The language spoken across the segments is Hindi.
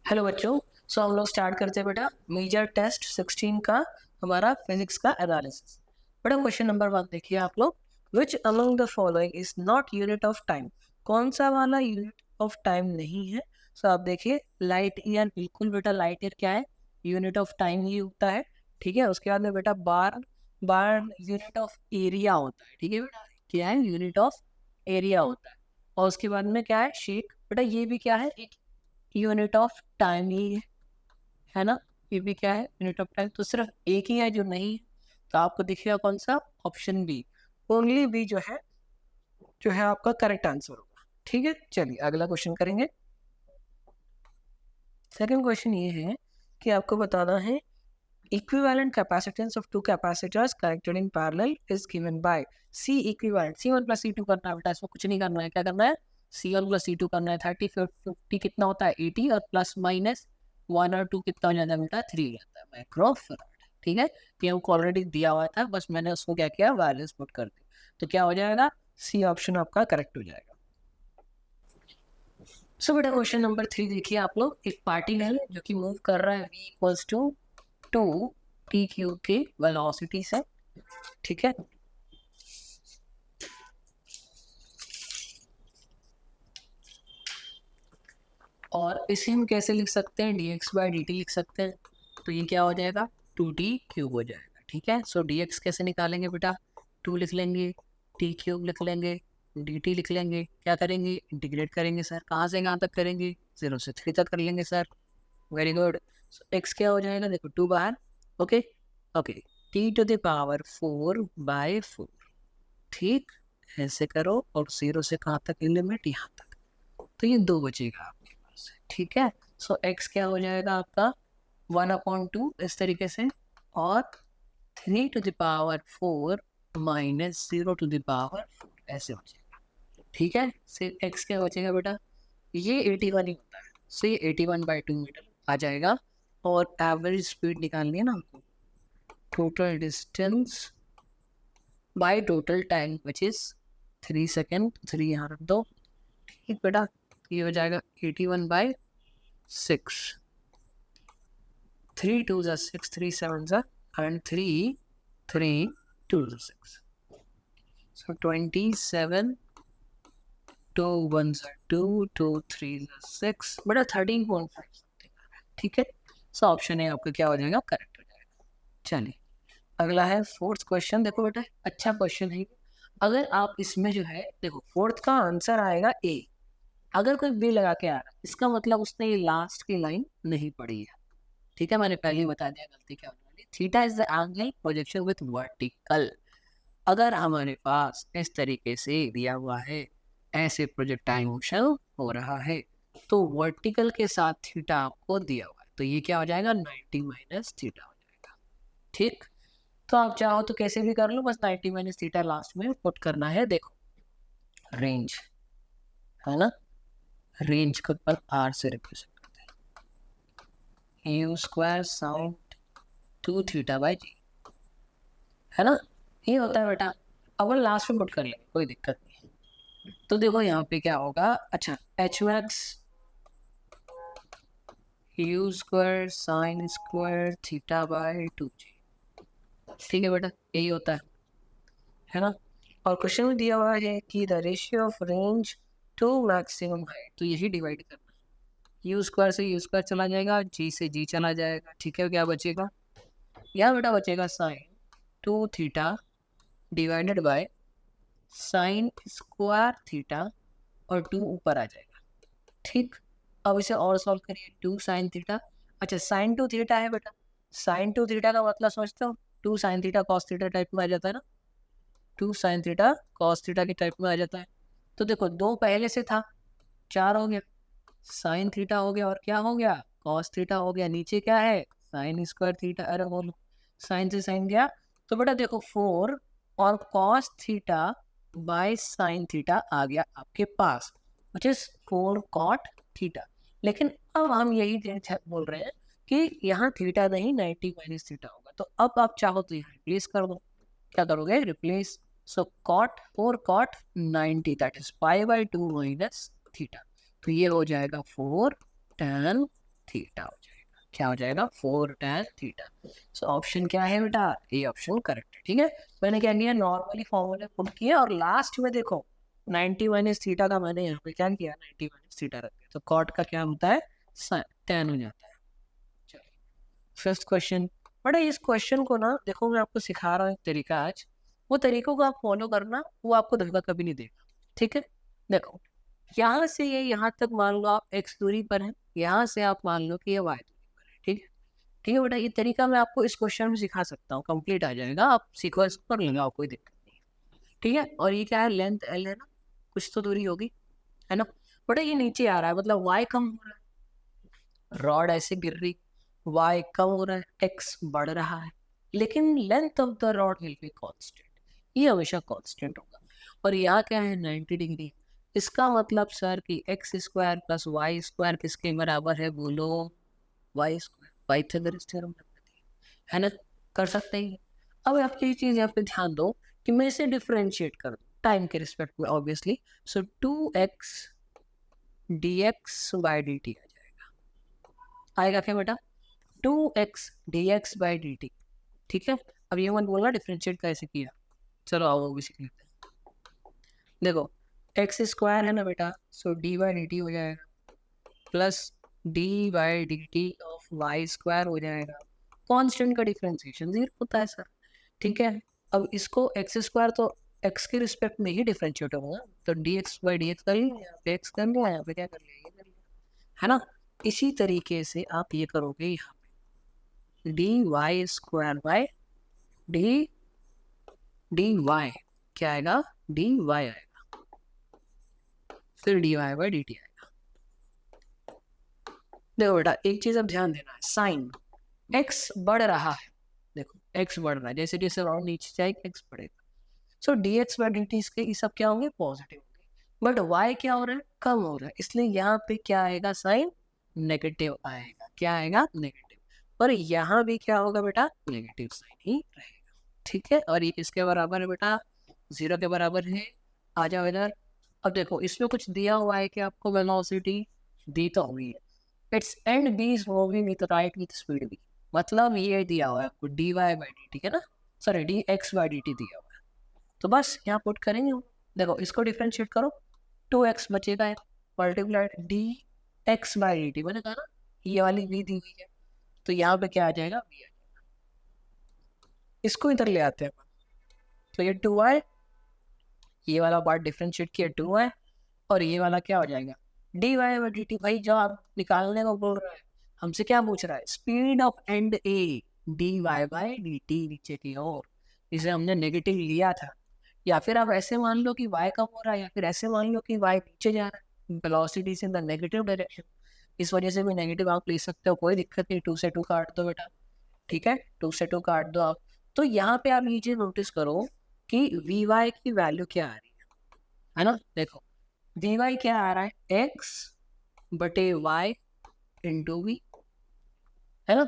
हेलो बच्चों। हम लोग स्टार्ट करते हैं बेटा मेजर टेस्ट 16 का हमारा फिजिक्स का एनालिसिस। बेटा क्वेश्चन नंबर 1 देखिए आप लोग। Which among the following is not unit of time? कौन सा वाला यूनिट ऑफ टाइम नहीं है? आप देखिए लाइट ईयर, बिल्कुल बेटा लाइट ईयर क्या है, यूनिट ऑफ टाइम ही होता है। ठीक है, उसके बाद में बेटा बार बार यूनिट ऑफ एरिया होता है। ठीक है बेटा, क्या है, यूनिट ऑफ एरिया होता है। और उसके बाद में क्या है, शेक, बेटा ये भी क्या है, एक यूनिट ऑफ टाइम ही है ना। ये भी क्या है, यूनिट ऑफ टाइम। तो सिर्फ एक ही है जो नहीं है, तो आपको दिखेगा कौन सा, ऑप्शन बी। ओनली बी जो है आपका करेक्ट आंसर होगा। ठीक है, चलिए अगला क्वेश्चन करेंगे। सेकंड क्वेश्चन ये है कि आपको बताना है equivalent capacitance of two capacitors connected in parallel is given by C equivalent. C1 plus C2 करना है बेटा, इसमें कुछ नहीं करना है। क्या करना है, C1 प्लस C2 करना है। 30 50 कितना होता है 80, और प्लस माइनस 1 और 2 कितना हो जाता है बेटा 3 जाता है माइक्रो फैराड। ठीक है, ये हमको ऑलरेडी दिया हुआ था, बस मैंने उसको क्या किया, वायरलेस पुट कर दिया। तो क्या हो जाएगा, सी ऑप्शन आपका करेक्ट हो जाएगा। बेटा क्वेश्चन नंबर 3 देखिए आप लोग। एक पार्टिकल जो कि मूव कर रहा है v equals to 2 T cube के वेलोसिटी से। ठीक है, और इसे हम कैसे लिख सकते हैं, dx बाई dt लिख सकते हैं। तो ये क्या हो जाएगा, 2t क्यूब हो जाएगा। ठीक है, dx कैसे निकालेंगे बेटा, 2 लिख लेंगे, t क्यूब लिख लेंगे, dt लिख लेंगे। क्या करेंगे, इंटीग्रेट करेंगे सर। कहाँ से कहाँ तक करेंगे, 0 से 3 तक कर लेंगे सर। Very good. x क्या हो जाएगा, देखो 2 बाहर। Okay okay, t to the power 4 by 4। ठीक, ऐसे करो, और 0 से कहाँ तक लिमिट, यहाँ तक। तो ये 2 बचेगा आपके पास। ठीक है, x क्या हो जाएगा आपका 1/2 इस तरीके से, और 3 to the power 4 minus 0 to the power 4 ऐसे हो जाएगा। ठीक है, सिर्फ x क्या बचेगा बेटा, ये 81 ही होता है। ये 81/2 मीटर आ जाएगा। और एवरेज स्पीड निकालनी है ना हमको, total distance by total time which is 3 second. 3 यहाँ रख दो। ठीक बेटा, ये हो जाएगा 81/6। 3 2 6, 3 7 and 3 3 2 6। So 27, 2 1 2, 2 3 6, बड़ा 13.5। ठीक है, ऑप्शन है आपका क्या हो जाएगा, करेक्ट हो जाएगा। चलिए अगला है फोर्थ क्वेश्चन। देखो बेटा अच्छा क्वेश्चन है। अगर आप इसमें जो है, देखो फोर्थ का आंसर आएगा ए। अगर कोई बी लगा के आ रहा है, इसका मतलब उसने ये लास्ट की लाइन नहीं पढ़ी है। ठीक है, मैंने पहले ही बता दिया गलती क्या होने वाली। Theta is the angle projection with vertical. अगर हमारे पास इस तरीके से दिया हुआ है, ऐसे प्रोजेक्टाइल मोशन हो रहा है, तो वर्टिकल के साथ थीटा आपको दिया हुआ है, तो ये क्या हो जाएगा 90 माइनस थीटा हो जाएगा। ठीक, तो आप चाहो तो कैसे भी कर लो, बस 90 माइनस थीटा लास्ट में पुट करना है। देखो रेंज है ना, रेंज को अपन आर से रिप्रेजेंट करते हैं, u square sine 2 theta by g, है ना, ये होता है बेटा। अब लास्ट में पुट कर लेंगे, कोई दिक्कत नहीं है। तो देखो यहाँ पे क्या होगा, अच्छा H max you square sign square theta by 2g। ठीक है बेटा, यही होता है ना। और क्वेश्चन में दिया हुआ है कि the ratio of range to maximum height, तो यही डिवाइड करना है। यू स्क्वायर से यू स्क्वायर चला जाएगा, जी से जी चला जाएगा। ठीक है, क्या बचेगा, यहाँ बेटा बचेगा sine 2 theta divided by sine square theta, और 2 ऊपर आ जाएगा। ठीक, अब इसे और सॉल्व करिए, 2 साइन थीटा। अच्छा साइन 2 थीटा है बेटा, साइन 2 थीटा का मतलब समझते हो, 2 sine theta cos theta type में आ जाता है ना, 2 साइन थीटा कॉस थीटा के टाइप में आ जाता है। तो देखो 2 पहले से था, 4 हो गया, साइन थीटा हो गया, और क्या हो गया, कॉस थीटा हो गया। नीचे क्या है, साइन स्क्वायर थीटा, अरे बोलो साइन से साइन गया। तो बेटा देखो 4 और cos theta by sine theta आ गया आपके पास, विच इज 4 कॉट थीटा। लेकिन अब हम यही बोल रहे हैं कि यहाँ थीटा नहीं 90 माइनस थीटा होगा। तो अब आप चाहो तो यहाँ रिप्लेस कर दो। क्या करोगे, replace. So cot 4 cot 90, that is pi by 2 minus theta. तो ये हो जाएगा 4 tan थीटा हो जाएगा। क्या हो जाएगा? 4 tan थीटा। सो ऑप्शन क्या है बेटा? ये ऑप्शन करेक्ट है। ठीक है, मैंने क्या किया, नॉर्मली फॉर्मूले पुट किए और लास्ट में देखो 90 माइनस थीटा का मैंने यहाँ पे क्या किया, 90 माइनस थीटा रख दिया, तो कॉट का क्या होता है, tan हो जाता है। चलिए फर्स्ट क्वेश्चन। बड़ा इस क्वेश्चन को ना देखो, मैं आपको सिखा रहा हूँ एक तरीका आज, वो तरीकों को आप फॉलो करना, वो आपको धोखा कभी नहीं देगा। ठीक है, देखो यहाँ से ये यहाँ तक मान लो आप x दूरी पर है, यहाँ से आप मान लो कि ये y दूरी पर है। ठीक है, ठीक है बेटा, ये तरीका मैं आपको इस क्वेश्चन में सिखा सकता हूँ, कंप्लीट आ जाएगा, आप सीखो, इसको कर लेंगे, कोई दिक्कत नहीं है। ठीक है, और ये क्या है, लेंथ l है ना, कुछ तो दूरी होगी, है ना बेटा, ये नीचे आ रहा है, मतलब y कम हो रहा है, रॉड ऐसे गिर रही, y कम हो रहा है, x बढ़ रहा है, लेकिन length of the rod will be constant, ये हमेशा कांस्टेंट होगा। और यहाँ क्या है, 90 डिग्री। इसका मतलब सर कि X square plus Y square किसके बराबर है, बोलो, वाई स्क्वायर, पाइथागोरस थ्योरम है ना, कर सकते हैं। अब आप ये चीज़ यहाँ पे ध्यान दो कि मैं इसे डिफरेंशिएट कर दूँ टाइम के रिस्पेक्ट में, obviously, so 2x dx by dt आ जाएगा। आएगा क्या बेटा, 2x dx बाई dt। ठीक है, अब ये मत बोलना डिफरेंशिएट कैसे किया, चलो आओ वो भी सीख लेते हैं। देखो एक्स स्क्वायर है ना बेटा, so D by D T हो जाएगा, plus D by D T of Y square हो जाएगा। कांस्टेंट का डिफरेंशिएशन 0 होता है सर। ठीक है, अब इसको एक्स स्क्वायर तो एक्स के रिस्पेक्ट में ही डिफरेंशिएट होगा, तो D x by D x कर लिया, यहाँ पे एक्स कर लिया, यहाँ पे क्या कर लिया, ये कर लिया, है ना। इसी तरीके से आप ये करोगे, यहाँ पे D Y square by D D Y क्या आएगा, डी वाई आएगा, फिर D Y by D T आएगा। देखो बेटा एक चीज अब ध्यान देना है, साइन एक्स बढ़ रहा है, देखो एक्स बढ़ रहा है, जैसे जैसे राउंड नीचे जाएगा एक्स बढ़ेगा, so d x by D t इसके ये सब क्या होंगे, पॉजिटिव होंगे, बट वाई क्या हो रहा है, कम हो रहा है, इसलिए यहाँ पे क्या आएगा, साइन नेगेटिव आएगा, क्या आएगा, नेगेटिव। पर यहाँ भी क्या होगा बेटा, नेगेटिव साइन ही रहेगा। ठीक है, और ये किसके बराबर है बेटा, 0 के बराबर है। आ जाओ इधर, अब देखो इसमें कुछ दिया हुआ है कि आपको वेलोसिटी दी तो हुई है, its end B is moving with right with speed B, मतलब ये दिया हुआ है आपको D Y by D T है ना, sorry D x by D T दिया हुआ है, तो बस यहाँ पुट करेंगे हम। देखो इसको डिफरेंशिएट करो, 2x बचेगा, multiplied D x by D T, मैंने कहा ना ये वाली v दी हुई है, तो यहाँ पे क्या आ जाएगा, v आ जाएगा। इसको इधर ले आते हैं, तो ये 2y, ये वाला पार्ट डिफरेंशिएट किया 2y, और ये वाला क्या हो जाएगा, D Y by D T. भाई जो आप निकालने को बोल रहा है, हमसे क्या पूछ रहा है, speed of end A D Y by D T नीचे की ओर, इसे हमने नेगेटिव लिया था, या फिर आप ऐसे मान लो कि y कम हो रहा है, या फिर ऐसे मान लो कि y नीचे जा रहा है, velocity is in the negative direction, इस वजह से भी नेगेटिव आप ले सकते हो, कोई दिक्कत नहीं, 2 से 2 काट दो बेटा। ठीक है, 2 से 2 काट दो आप। तो यहाँ पे आप ये चीज नोटिस करो कि वी वाई की वैल्यू क्या आ रही है ना, देखो वी वाई क्या आ रहा है, एक्स बटे वाई इंटू वी, है ना,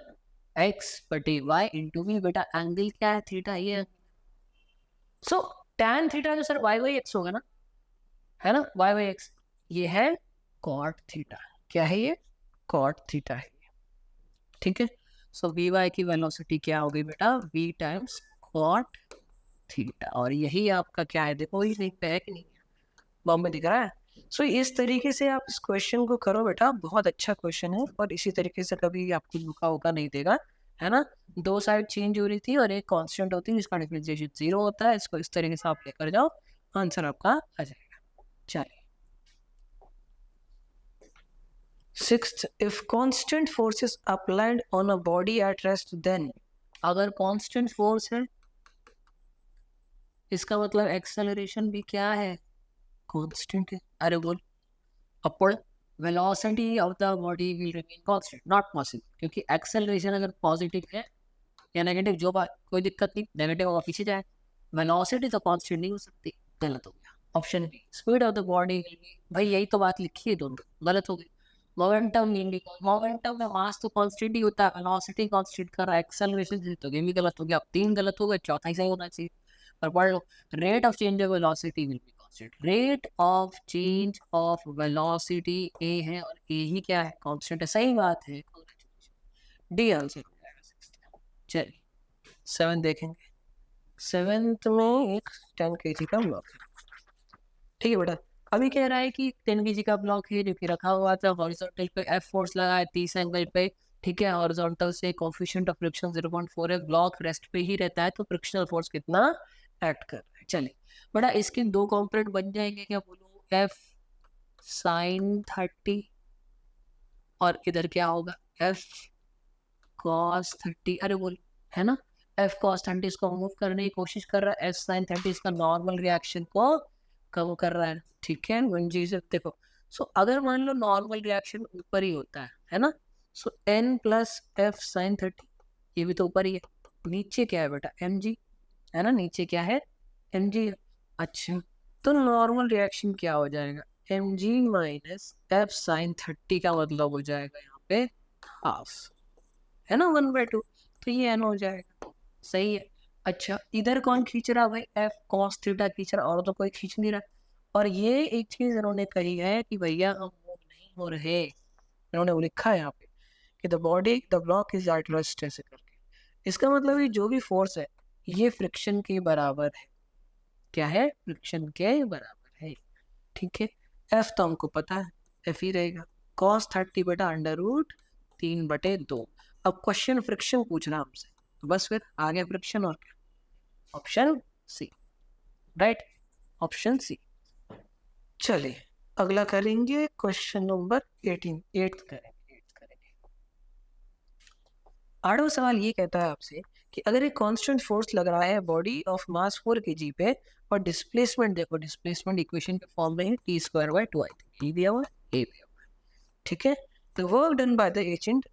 एक्स बटे वाई इंटू वी, बेटा एंगल क्या है, थीटा, ये सो tan थीटा जो सर वाई बाई एक्स होगा ना, है ना, वाई बाई एक्स, ये है कॉट थीटा, क्या है ये, कॉट थीटा है। ठीक है, सो वी वाई की वेलोसिटी क्या होगी बेटा, v टाइम्स कॉट थीटा, और यही आपका क्या है, देखो ये दिख है कि नहीं, बॉम्बे दिख रहा है। सो इस तरीके से आप इस क्वेश्चन को करो बेटा, बहुत अच्छा क्वेश्चन है, और इसी तरीके से कभी आपको धोखा वोखा नहीं देगा, है ना। 2 साइड चेंज हो रही थी और एक कांस्टेंट होती है, इसका डिफरेंशिएशन 0 होता है, इसको इस तरीके से आप लेकर जाओ, आंसर आपका आ जाएगा। चलिए 6th, if constant force is applied on a body at rest, then अगर कांस्टेंट फोर्स है, इसका मतलब एक्सेलरेशन भी क्या है, कांस्टेंट है। अरे बोल, upward velocity of the body will remain constant, not possible, क्योंकि एक्सेलरेशन अगर पॉजिटिव है या नेगेटिव, जो बात कोई दिक्कत नहीं, नेगेटिव होगा पीछे जाए, वेलोसिटी तो कांस्टेंट नहीं हो सकती, गलत हो गया। Option B, speed of the body will be, भाई यही तो बात लिखी है, दोनों गलत हो गई। मोमेंटम मोमेंटम में मास तो कांस्टेंट ही होता है, वेलोसिटी कांस्टेंट कर रहा है, एक्सेलरेशन तो ये भी गलत हो गया, अब 3 गलत हो गए, चौथा ही सही होना चाहिए। पर पढ़ लो, rate of change of velocity will be velocity, rate of change of velocity a है और ए ही क्या है, कांस्टेंट है। सही बात है, डी आंसर हो जाएगा 60। चलिए 7 देखेंगे। 7th में एक 10 kg का ब्लॉक है, ठीक है बेटा। अभी कह रहा है कि 10 kg का ब्लॉक है जो कि रखा हुआ था, हॉरिजॉन्टल पे एफ फोर्स लगा है 30 एंगल पे, ठीक है। हॉरिजॉन्टल से कोएफिशिएंट ऑफ फ्रिक्शन 0.4 है, ब्लॉक रेस्ट पे ही रहता है, तो फ्रिक्शनल फोर्स कितना एक्ट कर रहा है। चलिए बेटा इसके दो कंपोनेंट बन जाएंगे, क्या बोलूँ, एफ साइन 30 और इधर क्या होगा एफ कॉस 30, अरे बोल है ना, एफ कॉस 30 इसको मूव करने की कोशिश कर रहा है, एफ साइन 30 इसका नॉर्मल रिएक्शन को कम कर रहा है, ठीक है। वन जी से देखो, सो अगर मान लो नॉर्मल रिएक्शन ऊपर ही होता है ना, सो एन प्लस एफ साइन 30 ये भी तो ऊपर ही है, नीचे क्या है बेटा एम जी, है ना, नीचे क्या है एम जी। अच्छा तो नॉर्मल रिएक्शन क्या हो जाएगा, M G minus F sine 30 का मतलब हो जाएगा यहाँ पे हाफ, है ना 1/2, तो ये एन हो जाएगा, सही है। अच्छा इधर कौन खींच रहा भाई, एफ कॉस थीटा खींच रहा, और तो कोई खींच नहीं रहा। और ये एक चीज इन्होंने कही है कि भैया हम मूव नहीं हो रहे, इन्होंने वो लिखा है यहाँ पे कि the block is at rest ऐसे करके, इसका मतलब ये जो भी फोर्स है ये फ्रिक्शन के बराबर है, क्या है, फ्रिक्शन के बराबर है, ठीक है। एफ तो हमको पता है एफ ही रहेगा, कॉस 30 बेटा √3/2। अब क्वेश्चन फ्रिक्शन पूछ रहा हमसे, तो बस फिर आ गया फ्रिक्शन, और क्या, option C, right, option C. चलिए अगला करेंगे क्वेश्चन नंबर 18, 8th करेंगे। आठवां सवाल ये कहता है आपसे कि अगर एक कांस्टेंट फोर्स लग रहा है बॉडी ऑफ मास 4 kg पे, और डिस्प्लेसमेंट देखो, डिस्प्लेसमेंट इक्वेशन के फॉर्म में है t²/2i, ये दिया हुआ है, ए दिया हुआ है, ठीक है। The work done by the agent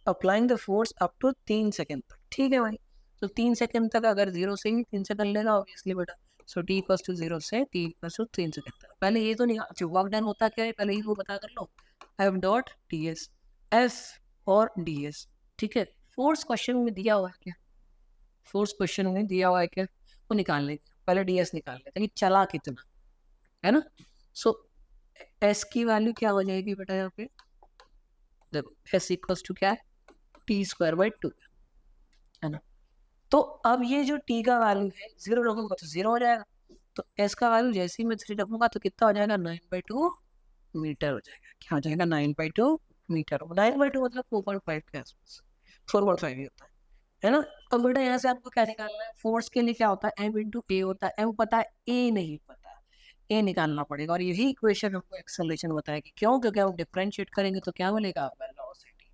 applying the force up to 3 second तक, ठीक है भाई। तो 3 सेकंड तक अगर 0 से ही 3 सेकंड लेगा ऑब्वियसली बेटा, सो t = 0 से t = 3 सेकंड तक। पहले ये तो नहीं, अच्छा वर्क डन होता क्या है पहले ही वो पता कर लो, F.ds, F और ds, ठीक है। फोर्स क्वेश्चन में दिया हुआ है क्या, फोर्स क्वेश्चन में दिया हुआ है क्या, वो निकाल लेते, पहले ds निकाल लेते कि चला कितना, है ना। सो s की वैल्यू क्या हो जाएगी बेटा यहाँ पे, देखो s = क्या है t²/2, है ना। तो अब ये जो t का वैल्यू है 0 रखूंगा तो 0 हो जाएगा, तो s का वैल्यू जैसे ही मैं 3 रखूंगा तो कितना हो जाएगा 9/2 मीटर हो जाएगा, क्या हो जाएगा 9/2 मीटर, 9/2 मतलब 4.5 के आसपास, 4.5 ही होता है ना। अब बेटा यहाँ से आपको क्या निकालना है, फोर्स के लिए क्या होता है m/a होता है, m पता है a नहीं पता, a निकालना पड़ेगा, और यही इक्वेशन हमको एक्सेलरेशन बताएगी, क्यों, क्योंकि हम डिफरेंशिएट करेंगे तो क्या मिलेगा वेलोसिटी,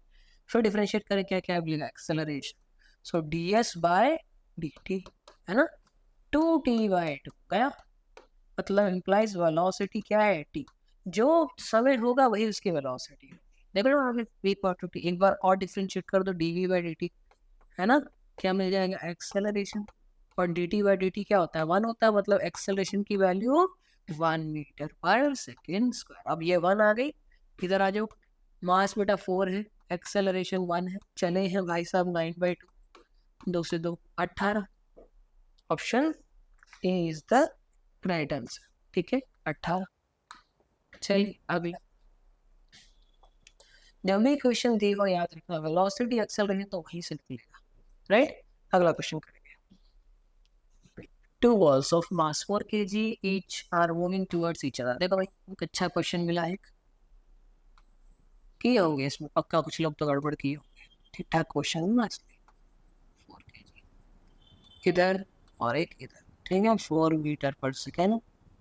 फिर डिफरेंशिएट करें क्या क्या मिलेगा एक्सेलरेशन, सो ds/dt, है ना, 2t/2 गया, मतलब इम्प्लाइज वेलोसिटी क्या है t, जो समय होगा वही उसकी वेलोसिटी, देखो ना v/t, एक बार और डिफरेंशिएट कर दो dv/dt, है ना, क्या मिल जाएगा एक्सेलरेशन, और dt/dt क्या होता है 1 होता है, मतलब एक्सेलरेशन की वैल्यू 1 मीटर/सेकंड²। अब ये 1 आ गई, इधर आ जाओ, मास बेटा 4 है, एक्सेलरेशन 1 है, चले हैं भाई साहब 9/2, 2 से 2 18, option A is the right answer, ठीक है 18। चलिए अगला, जब भी क्वेश्चन दी हो याद रखना वेलोसिटी एक्सेलरेशन तो वहीं से निकलेगा, राइट। अगला क्वेश्चन करेंगे, to walls of mass 4 kg each are moving towards each other। देखो भाई एक अच्छा क्वेश्चन मिला है, किए होंगे इसमें पक्का कुछ लोग तो गड़बड़ किए होंगे, ठीक ठाक क्वेश्चन है ना, 4 kg इधर और एक इधर, ठीक है, 4 मीटर/सेकेंड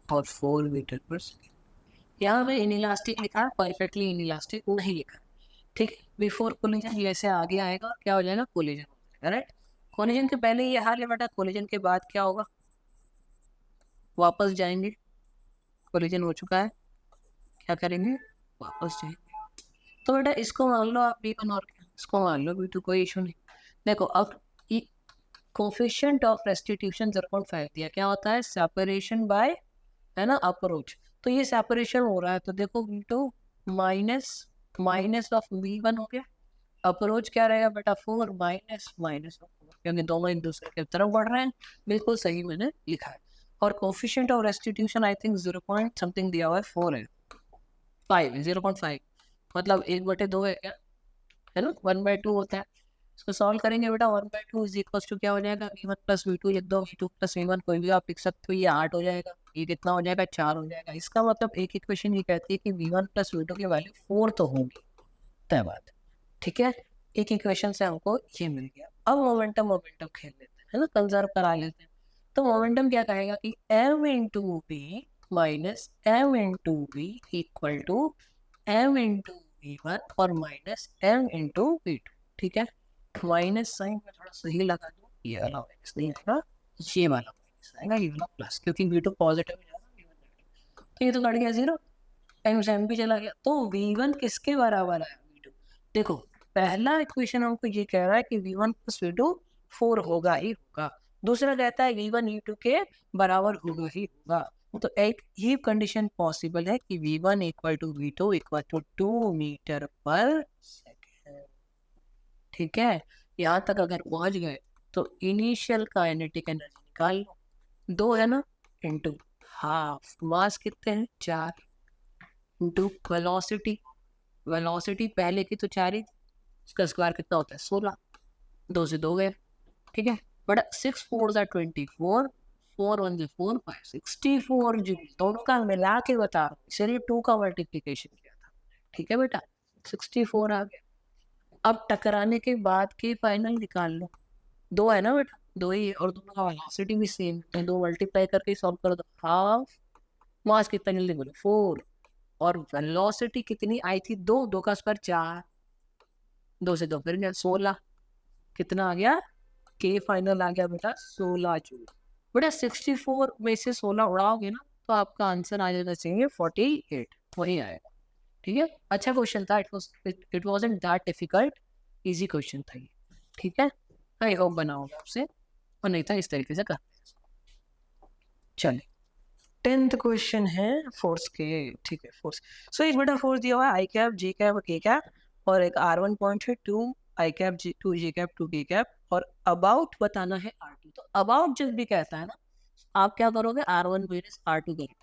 और 4 मीटर/सेकेंड। यहाँ पे इनइलास्टिक लिखा, परफेक्टली इनइलास्टिक नहीं लिखा, ठीक। बिफोर कोलिजन जैसे आगे आएगा क्या हो जाएगा, कोलिजन हो जाएगा, राइट। कोलिजन के पहले ये हाल है बेटा, कोलिजन के बाद क्या होगा, वापस जाएंगे, कोलिजन हो चुका है, क्या करेंगे, वापस जाएंगे। तो बेटा इसको मान लो आप b1 और इसको मान लो b2, कोई इशू नहीं। देखो अब कोफिशिएंट ऑफ रेस्टिट्यूशन 0.5 दिया, क्या होता है सेपरेशन बाय, है ना, अप्रोच, तो ये सेपरेशन हो रहा है, तो देखो v2 माइनस ऑफ v1 हो गया, अप्रोच क्या रहेगा बेटा 4 माइनस ऑफ 4, क्योंकि दोनों एक दूसरे की तरफ बढ़ रहे हैं, बिल्कुल सही मैंने लिखा है। और coefficient of restitution I think 0 point something दिया हुआ है 4 है 5 0.5 मतलब 1/2 है क्या, है ना, 1/2 होता है। इसको सॉल्व करेंगे बेटा 1/2 इज इक्वल टू क्या हो जाएगा v1 प्लस v2 लिख दो, v2 प्लस v1 कोई भी आप लिख सकते हो, ये 8 हो जाएगा, ये कितना हो जाएगा 4 हो जाएगा। इसका मतलब एक इक्वेशन ये कहती है कि v1 प्लस v2 की वैल्यू 4 तो होगी, तय बात, ठीक है। एक इक्वेशन से हमको ये मिल गया। अब मोमेंटम मोमेंटम खेल लेते हैं, है ना, कंजर्व करा लेते हैं। तो मोमेंटम क्या कहेगा कि m into V minus m into V equal to m into v1 और माइनस m इंटू v2, ठीक है। माइनस साइन में थोड़ा सही लगा दूं, ये वाला माइनस नहीं आएगा, ये वाला माइनस आएगा, ये वाला प्लस, क्योंकि v2 पॉजिटिव है v1 नेगेटिव, तो ये तो कट गया 0, m से m भी चला गया। तो v1 किसके बराबर है v2, देखो पहला इक्वेशन हमको ये कह रहा है कि v1 प्लस v2 4 होगा ही होगा, दूसरा कहता है v1 v2 के बराबर होगा ही होगा। तो एक ही कंडीशन पॉसिबल है कि v1 equal to v2 equal to 2 metre पर सेकेंड, ठीक है। यहाँ तक अगर पहुंच गए तो इनिशियल काइनेटिक एनर्जी निकाल लो, 2 है ना, इंटू हाफ मास कितने हैं 4, इंटू वेलोसिटी, वेलोसिटी पहले की तो 4 ही, इसका स्क्वायर कितना होता है 16, 2 से 2 गए, ठीक है। बट 6 4 24, 4 1 4 5 64 जूल, दोनों का मिला के बता रहा हूँ, इसलिए 2 का मल्टीप्लीकेशन किया था, ठीक है बेटा, 64 आ गया। अब टकराने के बाद के फाइनल निकाल लो, 2 है ना बेटा, 2 ही है, और दोनों का वेलोसिटी भी सेम है, 2 मल्टीप्लाई करके सॉल्व कर दो, हाफ मास कितना जल्दी बोलो 4, और वेलोसिटी कितनी आई थी 2, 2 का स्क्वायर 4, 2 से 2 फिर 16, कितना आ गया के फाइनल आ गया बेटा 16 जूल। बेटा 64 में से 16 उड़ाओगे ना तो आपका आंसर आ जाना चाहिए 48, वही आएगा, ठीक है। अच्छा क्वेश्चन था, it wasn't that difficult, easy question था ये, ठीक है। आई होप बनाओगे आपसे, और नहीं था इस तरीके से करते हैं। चलिए 10th क्वेश्चन है फोर्स के, ठीक है, फोर्स। सो इस बेटा फोर्स दिया हुआ है आई कैप जी कैप और के कैप, और एक R1 पॉइंट है 2 आई कैप जी 2 जी कैप 2 के कैप, और अबाउट बताना है R2। तो अबाउट जब भी कहता है ना, आप क्या करोगे R1 माइनस R2 करोगे,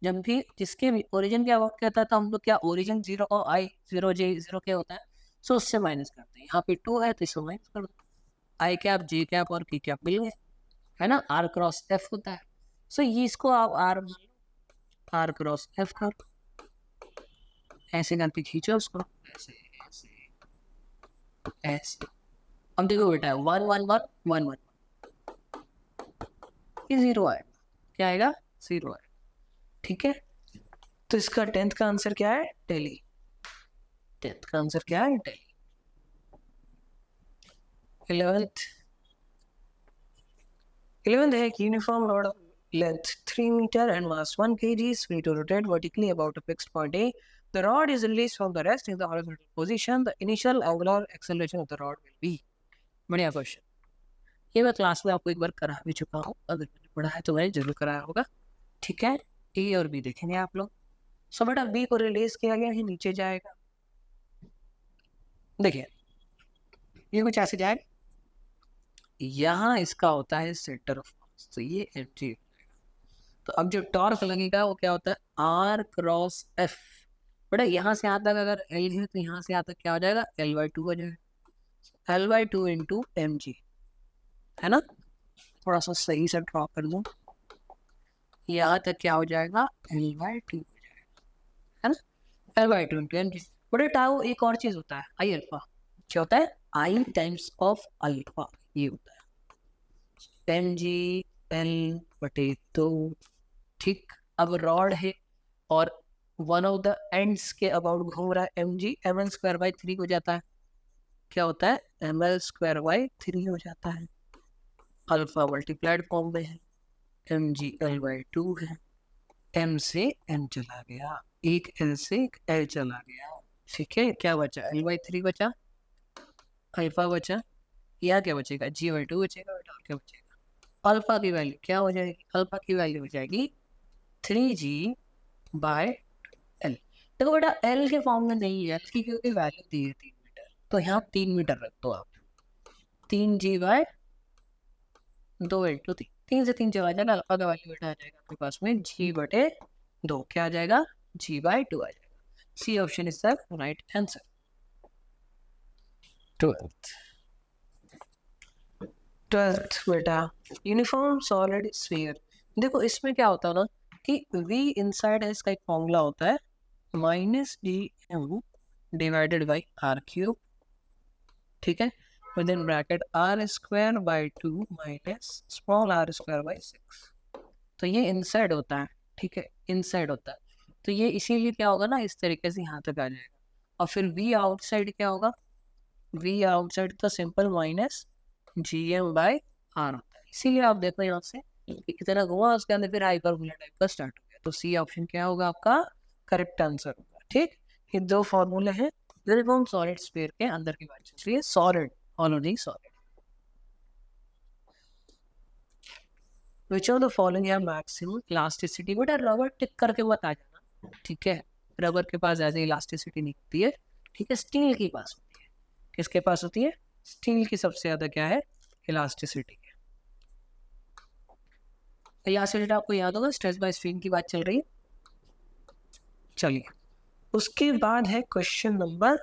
जब भी जिसके भी ओरिजिन के अबाउट कहता है तो हम लोग क्या ओरिजिन 0 और आई 0 जे 0 क्या होता है, सो उससे माइनस करते हैं, यहाँ पे 2 है तो इसको माइनस कर दो, आई कैप जे कैप और के कैप मिल गए, है ना, R क्रॉस F होता है। सो ये इसको आप R मान लो, R क्रॉस F कर, ऐसे करके खींचो उसको, ऐसे ऐसे ऐसे। अब देखो बेटा 1 1 1 1 1, ये 0 आएगा, क्या आएगा 0 आएगा, ठीक है। तो इसका 10th का आंसर क्या है दिल्ली, 10th का आंसर क्या है दिल्ली। 11th है कि uniform rod of length 3 meter and mass 1 kg is free to rotate vertically about a fixed point A. The rod is released from the rest in the horizontal position. The initial angular acceleration of the rod will be. बढ़िया क्वेश्चन, ये मैं क्लास में आपको एक बार करा भी चुका हूँ, अगर मैंने पढ़ा है तो मैंने जरूर कराया होगा, ठीक है। ए और बी देखेंगे आप लोग। सो बेटा बी को रिलीज किया गया है, नीचे जाएगा, देखिए ये कुछ ऐसे जाएगा, यहाँ इसका होता है सेंटर ऑफ मास, तो ये mg, तो अब जो टॉर्क लगेगा वो क्या होता है R क्रॉस F। बेटा यहाँ से यहाँ तक अगर L है तो यहाँ से यहाँ तक क्या हो जाएगा L/2 हो जाएगा, L/2 इंटू mg, है ना। थोड़ा सा सही से ड्रॉ कर दूं, यहाँ तक क्या हो जाएगा L/2 हो जाएगा, है ना, L/2 इंटू mg। बड़े टाउ एक और चीज होता है आई अल्फा, क्या होता है आई टाइम्स ऑफ अल्फा, ये होता है mg L/2, ठीक। अब रॉड है और वन ऑफ द एंड्स के अबाउट घूम रहा है mg, ml²/3 हो जाता है, क्या होता है ml²/3 हो जाता है, अल्फा मल्टीप्लाइड फॉर्म में है, mg L/2 है, m से m चला गया, एक l से एक l चला गया, ठीक है। क्या बचा L/3 बचा, अल्फा बचा, या क्या बचेगा g/2 बचेगा, बेटा और क्या बचेगा, अल्फा की वैल्यू क्या हो जाएगी, अल्फा की वैल्यू हो जाएगी 3g/l। देखो बेटा l के फॉर्म में नहीं है, l की क्योंकि वैल्यू दी है 3 मीटर, तो यहाँ 3 मीटर रख दो आप, 3g/2 × 3, 3 से 3 चला जाएगा, अल्फा का वैल्यू बेटा आ जाएगा आपके पास में g/2, क्या आ जाएगा g/2 आ जाएगा। C option is the right answer. 12th बेटा यूनिफॉर्म सॉलिड स्फीयर। देखो इसमें क्या होता है ना कि v इनसाइड इसका एक फॉर्मूला होता है -dm डिवाइडेड बाई r³, ठीक है, within bracket r²/2 minus small r²/6। तो ये इनसाइड होता है, ठीक है, इनसाइड होता है, तो ये इसीलिए क्या होगा ना इस तरीके से यहाँ तक आ जाएगा। और फिर v आउटसाइड क्या होगा, v आउटसाइड तो सिंपल -gm/r होता है। इसीलिए आप देखो यहाँ से कितना घुमा, उसके अंदर फिर हाइपरबोला टाइप का स्टार्ट हो गया। तो सी ऑप्शन क्या होगा आपका करेक्ट आंसर होगा। ठीक, ये दो फॉर्मूले हैं यूनिफॉर्म सॉलिड स्फीयर के अंदर की बात चल रही है, solid already solid. Which of the following है मैक्सिमम इलास्टिसिटी, बेटा रबर टिक करके बता जाना, ठीक है, रबर के पास ऐसे इलास्टिसिटी नहीं होती है, ठीक है, स्टील के पास होती है। किसके पास होती है, स्टील की सबसे ज्यादा क्या है इलास्टिसिटी। इलास्टिसिटी आपको याद होगा स्ट्रेस बाय स्ट्रेन की बात चल रही है। चलिए उसके बाद है question number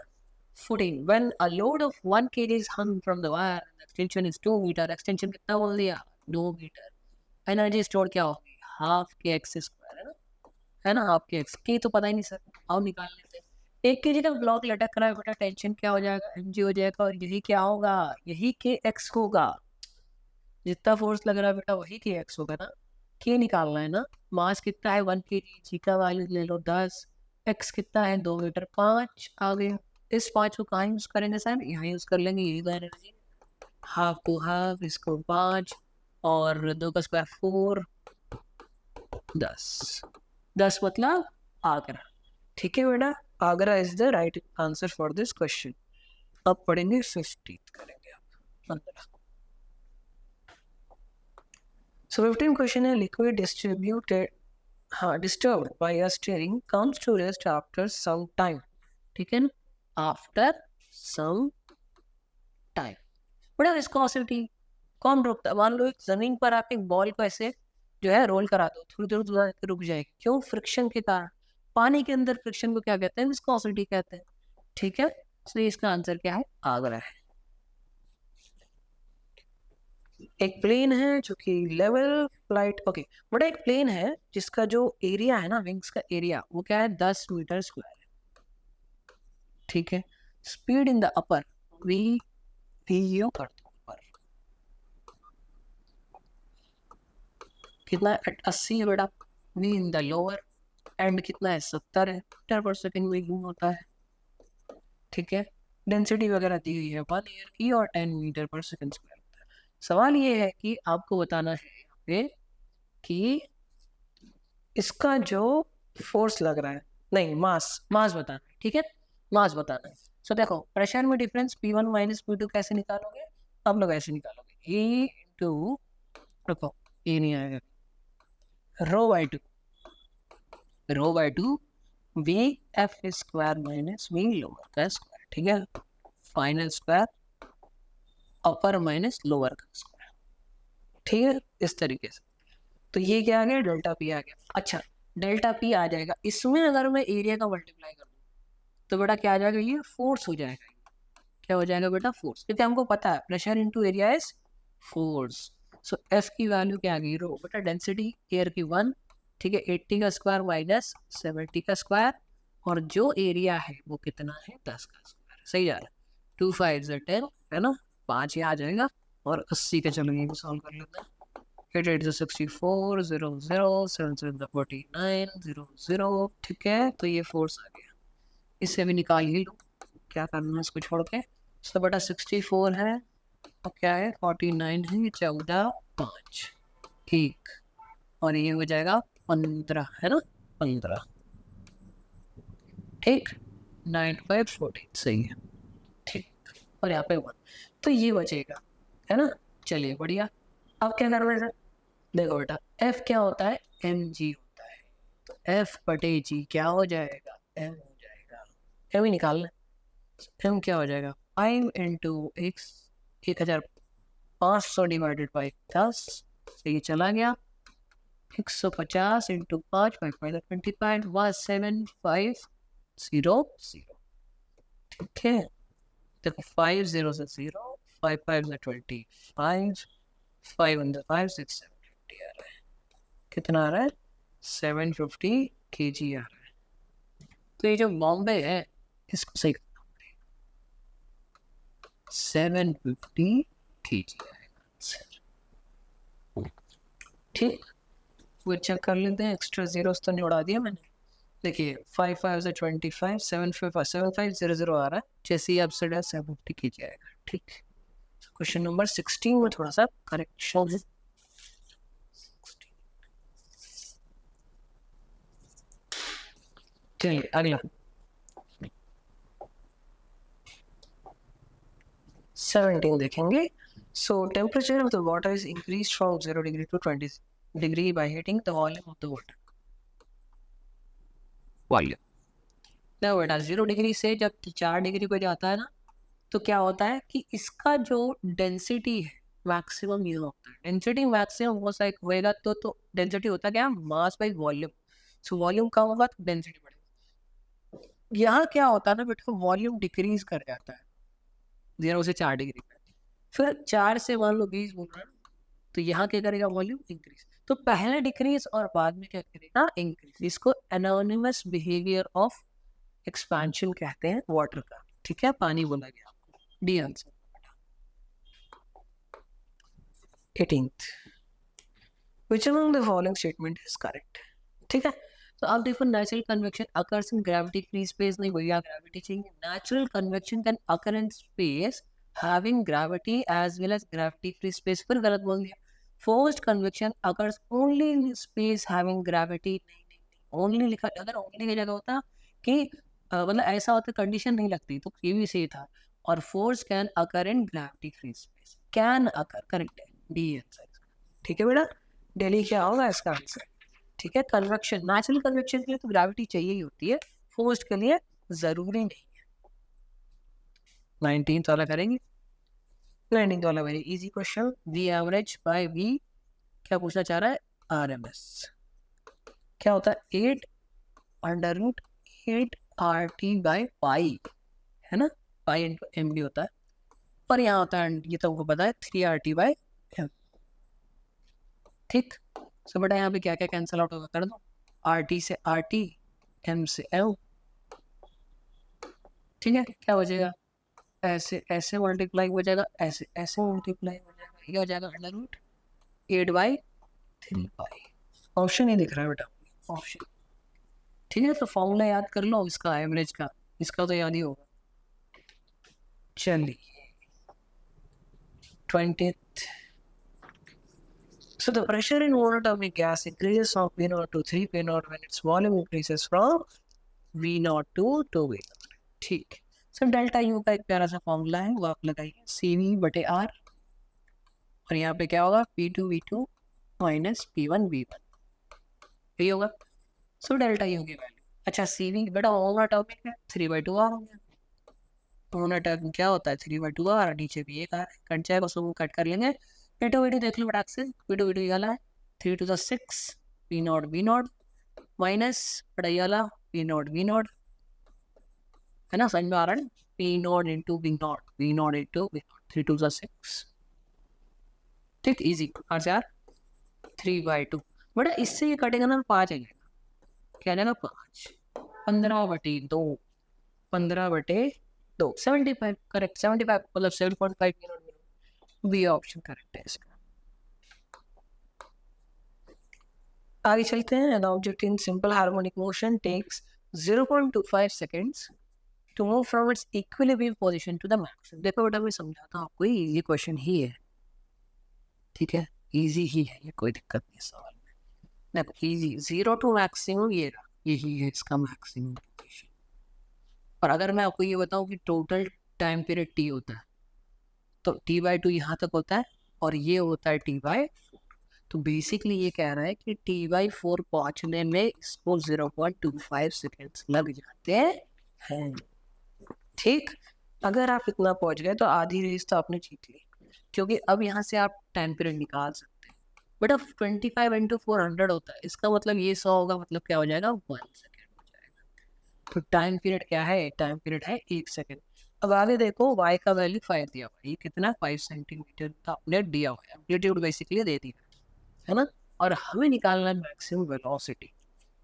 14। When a load of 1 kg is hung from the wire, the extension is 2 metre, extension कितना बोल दिया 2 मीटर, एनर्जी स्टोर क्या होगी हाफ के एक्स स्क्वायर, है ना, हाफ के एक्स की तो पता ही नहीं सर, आओ निकाल लेते हैं। 1 kg का ब्लॉक लटक रहा है बेटा, टेंशन क्या हो जाएगा mg हो जाएगा, और यही क्या होगा यही के एक्स होगा, जितना फोर्स लग रहा है बेटा वही के एक्स होगा ना, के निकालना है ना। मास कितना है 1 kg, जी का वैल्यू ले लो 10, एक्स कितना है 2 मीटर, 5 आ गया। इस 5 को कहाँ यूज करेंगे सर, यहाँ यूज कर लेंगे, यही एनर्जी हाफ को हाफ, इसको 5 और 2 का स्क्वायर 4, 10 मतलब आगरा। ठीक है बेटा, Agra is the right answer for this question. अब पढ़ेंगे 15th करेंगे आप 15। So 15 क्वेश्चन है liquid distributed disturbed by a steering comes to rest after some time, ठीक है ना, after some time। बड़ा विस्कोसिटी कौन रोकता है, मान लो एक जमीन पर आप एक बॉल को ऐसे जो है रोल करा दो, थोड़ी देर रुक जाएगी, क्यों, फ्रिक्शन के कारण। पानी के अंदर फ्रिक्शन को क्या कहते हैं, विस्कोसिटी कहते हैं, ठीक है। तो इसका आंसर क्या है आगरा है। एक प्लेन है जो कि लेवल फ्लाइट, ओके बड़ा एक प्लेन है जिसका जो एरिया है ना विंग्स का एरिया वो क्या है 10 मीटर स्क्वायर है, ठीक है। Speed in the upper V U कर दो ऊपर कितना है 80 है बेटा, V in the lower end कितना है 70 है मीटर पर सेकंड में घूम होता है, ठीक है। डेंसिटी वगैरह दी हुई है 1 एयर की और 10 मीटर पर सेकंड स्क्वायर। सवाल ये है कि आपको बताना है यहाँ पे कि इसका जो फोर्स लग रहा है, नहीं मास बताना है, ठीक है, मास बताना है। सो देखो प्रेशर में डिफरेंस P1 माइनस P2 कैसे निकालोगे, आप लोग ऐसे निकालोगे E इंटू, देखो ये नहीं आएगा, rho by two v f square minus v lower का स्क्वायर, ठीक है, final square upper minus lower का स्क्वायर, ठीक है, इस तरीके से। तो ये क्या आ गया डेल्टा पी आ गया। अच्छा डेल्टा पी आ जाएगा, इसमें अगर मैं एरिया का मल्टीप्लाई कर दूँ तो बेटा क्या आ जाएगा, ये फोर्स हो जाएगा, क्या हो जाएगा बेटा फोर्स, क्योंकि हमको पता है pressure into area is force. So F की वैल्यू क्या आ गई रो बेटा, डेंसिटी एयर की 1, ठीक है, 80 का स्क्वायर माइनस 70 का स्क्वायर, और जो एरिया है वो कितना है 10 का स्क्वायर, सही जा रहा है, 2 5 10 है ना, 5 ये आ जाएगा, और 80 का चलो ये भी सॉल्व कर लेते हैं। 8 8 64 0 0 7 7 49 0 0, ठीक है। तो ये फोर्स आ गया, इससे भी निकाल ही लो, क्या करना है इसको छोड़ के। तो बेटा 64 है और क्या है 49 है, 14 5 1, और ये हो जाएगा 15 है ना, 15, ठीक, 9 5 14 सही है, ठीक, और यहाँ पे 1, तो ये बचेगा, है ना। चलिए बढ़िया, अब क्या करना है सर, देखो बेटा F क्या होता है mg होता है, तो F बटे g क्या हो जाएगा m हो जाएगा, m ही निकालना, m क्या हो जाएगा 5 इंटू x 1500 डिवाइडेड बाई 10, तो ये चला गया 150 इंटू 5 5 1750 ठीक है। देखो 5 0 से 0 5 5 से 25 5 under 5 6 750 आ रहा है। कितना आ रहा है 750 kg आ रहा है। तो ये जो बॉम्बे है इसको सही 750 kg आएगा। ठीक वो चेक कर लेते हैं, एक्स्ट्रा जीरोस तो नहीं उड़ा दिया मैंने। देखिए 5 5 से 25 7 5 7 5 0 0 आ रहा है, जैसे ही अपसेट है 750 kg आएगा। ठीक, क्वेश्चन नंबर 16 में थोड़ा सा करेक्शन है। चलिए अगला 17 देखेंगे। So temperature of the water is increased from 0 degree to 20 degree by heating the volume of the water. Volume. ना बेटा 0 डिग्री से जब 4 डिग्री पे जाता है ना, तो क्या होता है कि इसका जो डेंसिटी है मैक्सिमम ये होता है। डेंसिटी मैक्सिमम होएगा तो डेंसिटी होता क्या, mass by volume. So volume कम होगा तो डेंसिटी बढ़ेगा। यहाँ क्या होता है ना बेटा, वॉल्यूम डिक्रीज कर जाता है 0 से 4 डिग्री पे, फिर 4 से मान लो 20 बोल रहा है, तो यहाँ क्या करेगा वॉल्यूम इंक्रीज। तो पहले डिक्रीज और बाद में क्या करेगा इंक्रीज। इसको एनोनिमस बिहेवियर ऑफ एक्सपेंशन कहते हैं वाटर का। ठीक है, पानी बोला गया आपको। D answer 18th which among the following statement is correct। ठीक है, तो आप देखो natural convection occurs in gravity free space, नहीं भैया ग्रेविटी चाहिए। Natural convection can occur in space having gravity as well as gravity free space, फिर गलत बोल दिया। forced convection occurs only in space having gravity, नहीं only लिखा, अगर only की जगह होता कि मतलब ऐसा होता कंडीशन नहीं लगती तो ये भी सही था। और force can occur in gravity free space, can occur, correct है, डी आंसर। ठीक है बेटा, दिल्ली क्या होगा इसका आंसर। ठीक है, कन्वेक्शन नेचुरल कन्वेक्शन के लिए तो ग्रेविटी चाहिए ही होती है, फोर्स्ड के लिए जरूरी नहीं है। 19th वाला करेंगे। 19th वाला very easy question, V average by V क्या पूछना चाह रहा है, आरएमएस क्या होता है 8 under root 8 RT by pi, है ना, पाई इंटू एम भी होता है, पर यहाँ होता है ये तो हमको पता है 3 RT बाय एम। ठीक, सो बेटा यहाँ पे क्या क्या कैंसिल आउट होगा कर दो, RT से RT, M से M। ठीक है, क्या बचेगा, ऐसे ऐसे मल्टीप्लाई हो जाएगा, ऐसे ऐसे मल्टीप्लाई हो जाएगा, ये हो जाएगा अंडर रूट 8/3 पाई। ऑप्शन ही दिख रहा है बेटा, ऑप्शन। ठीक है, तो फॉर्मूला याद कर लो इसका एवरेज का, इसका तो याद ही होगा। चलिए 20th। So the pressure in monatomic gas increases from P0 to 3 P0 when its volume increases from V0 to 2V0। ठीक, सर डेल्टा यू का एक प्यारा सा फॉर्मूला है, वो आप लगाइए CV/R, और यहाँ पे क्या होगा P2V2 माइनस P1V1, यही होगा। सो डेल्टा यू की वैल्यू, अच्छा CV बेटा मोनोटॉमिक है 3/2R हो गया। मोनोटॉमिक क्या होता है 3/2R, नीचे भी एक R कट जाएगा, उसको कट कर लेंगे। P2V2 देख लो फटाक से, P2V2 ये वाला है 3 to the 6 P0 V0 minus बड़ा ये वाला P0 V0, है ना, समझ में आ रहा है, P0 into V0 V0 into V0 3 to the 6। ठीक, इजी आंसर यार 3/2। बड़ा इससे ये कटेगा ना 5 आ जाएगा, क्या जाएगा 5, 15/2 15/2 75 करेक्ट, 75 मतलब 7.5 मिनट बी ऑप्शन करेक्ट है इसका। आगे चलते हैं। An object in simple harmonic motion takes 0.25 seconds to move from its equilibrium position to the maximum। देखो बेटा मैं समझाता हूँ आपको, ये क्वेश्चन ही है, ठीक है, इजी ही है ये, कोई दिक्कत नहीं सवाल में। देखो इजी, 0 to मैक्सिमम ये रहा, यही है इसका मैक्सिमम। और अगर मैं आपको ये बताऊँ कि टोटल टाइम पीरियड T होता है, तो T/2 यहाँ तक होता है और ये होता है T/4। तो बेसिकली ये कह रहा है कि T/4 पहुंचने में इसको 0.25 सेकेंड्स लग जाते हैं। ठीक, अगर आप इतना पहुंच गए तो आधी रेस तो आपने जीत ली, क्योंकि अब यहाँ से आप टाइम पीरियड निकाल सकते हैं। बेटा 25 इंटू 400 होता है, इसका मतलब ये 100 होगा, मतलब क्या हो जाएगा 1 सेकेंड हो जाएगा। तो टाइम पीरियड क्या है, टाइम पीरियड है 1 सेकेंड। अब आगे देखो y का वैल्यू 5 दिया हुआ है, ये कितना 5 सेंटीमीटर का आपने दिया हुआ है, एम्पलीट्यूड बेसिकली दे दिया है ना। और हमें निकालना है मैक्सिमम वेलोसिटी।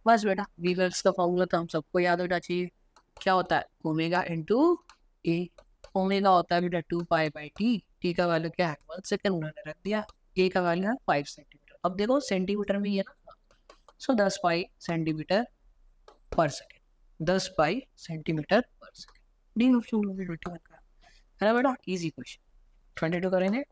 बस बेटा वी वेव्स का फॉर्मूला तो हम सबको याद होना चाहिए, क्या होता है ओमेगा इंटू ए। ओमेगा होता है बेटा 2 पाई/टी, टी का वैल्यू क्या है 1 सेकेंड, उन्होंने रख दिया, ए का वैल्यू है 5 सेंटीमीटर। अब देखो सेंटीमीटर में ही है ना, सो 10 पाई सेंटीमीटर पर सेकेंड, 10 पाई सेंटीमीटर पर सेकेंड। डी ऑप्शन है ना बेटा, इजी क्वेश्चन। 22 करेंगे।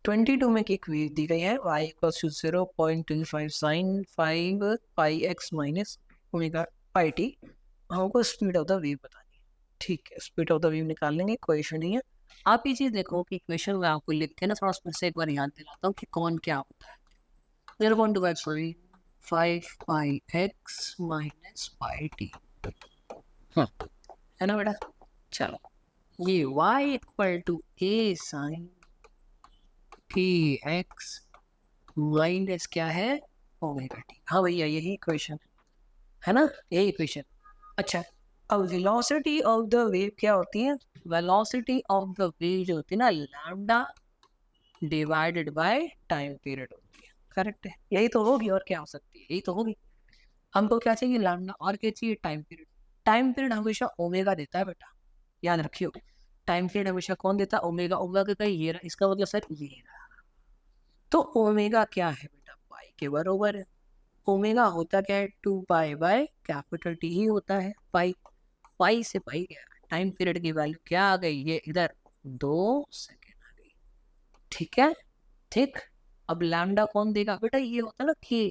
22 में एक वेव दी गई है y equals to 0.25 sine 5 pi x minus omega pi T. हमको स्पीड ऑफ द वेव बतानी है, ठीक है, स्पीड ऑफ द वेव निकाल लेंगे, कोई इशू नहीं है। आप ये चीज़ देखो कि इक्वेशन में आपको लिख के ना थोड़ा फिर से एक बार याद दिलाता हूँ कि कौन क्या होता है। 0.25 5 pi x minus pi T, है ना बेटा। चलो ये y equal to a sine T X minus क्या है ओमेगा टी। हाँ भैया यही इक्वेशन है ना, यही इक्वेशन। अच्छा अब वेलोसिटी ऑफ द वेव क्या होती है, वेलोसिटी ऑफ द वेव जो होती है ना lambda divided by time period होती है। करेक्ट है, यही तो होगी, और क्या हो सकती है, यही तो होगी। हमको क्या चाहिए लैम्डा, और क्या चाहिए टाइम पीरियड। टाइम पीरियड हमेशा ओमेगा देता है बेटा, याद रखियो। टाइम पीरियड हमेशा कौन देता है, ओमेगा। ओमेगा का ये रहा, इसका मतलब सर ये रहा। तो ओमेगा क्या है बेटा, पाई के बरोबर है। ओमेगा होता क्या है 2 पाई/, कैपिटल टी ही होता है पाई। पाई से पाई गया, टाइम पीरियड की वैल्यू क्या आ गई, ये इधर 2 सेकेंड आ गई, ठीक है। ठीक, अब लैम्डा कौन देगा बेटा, ये होता ना के,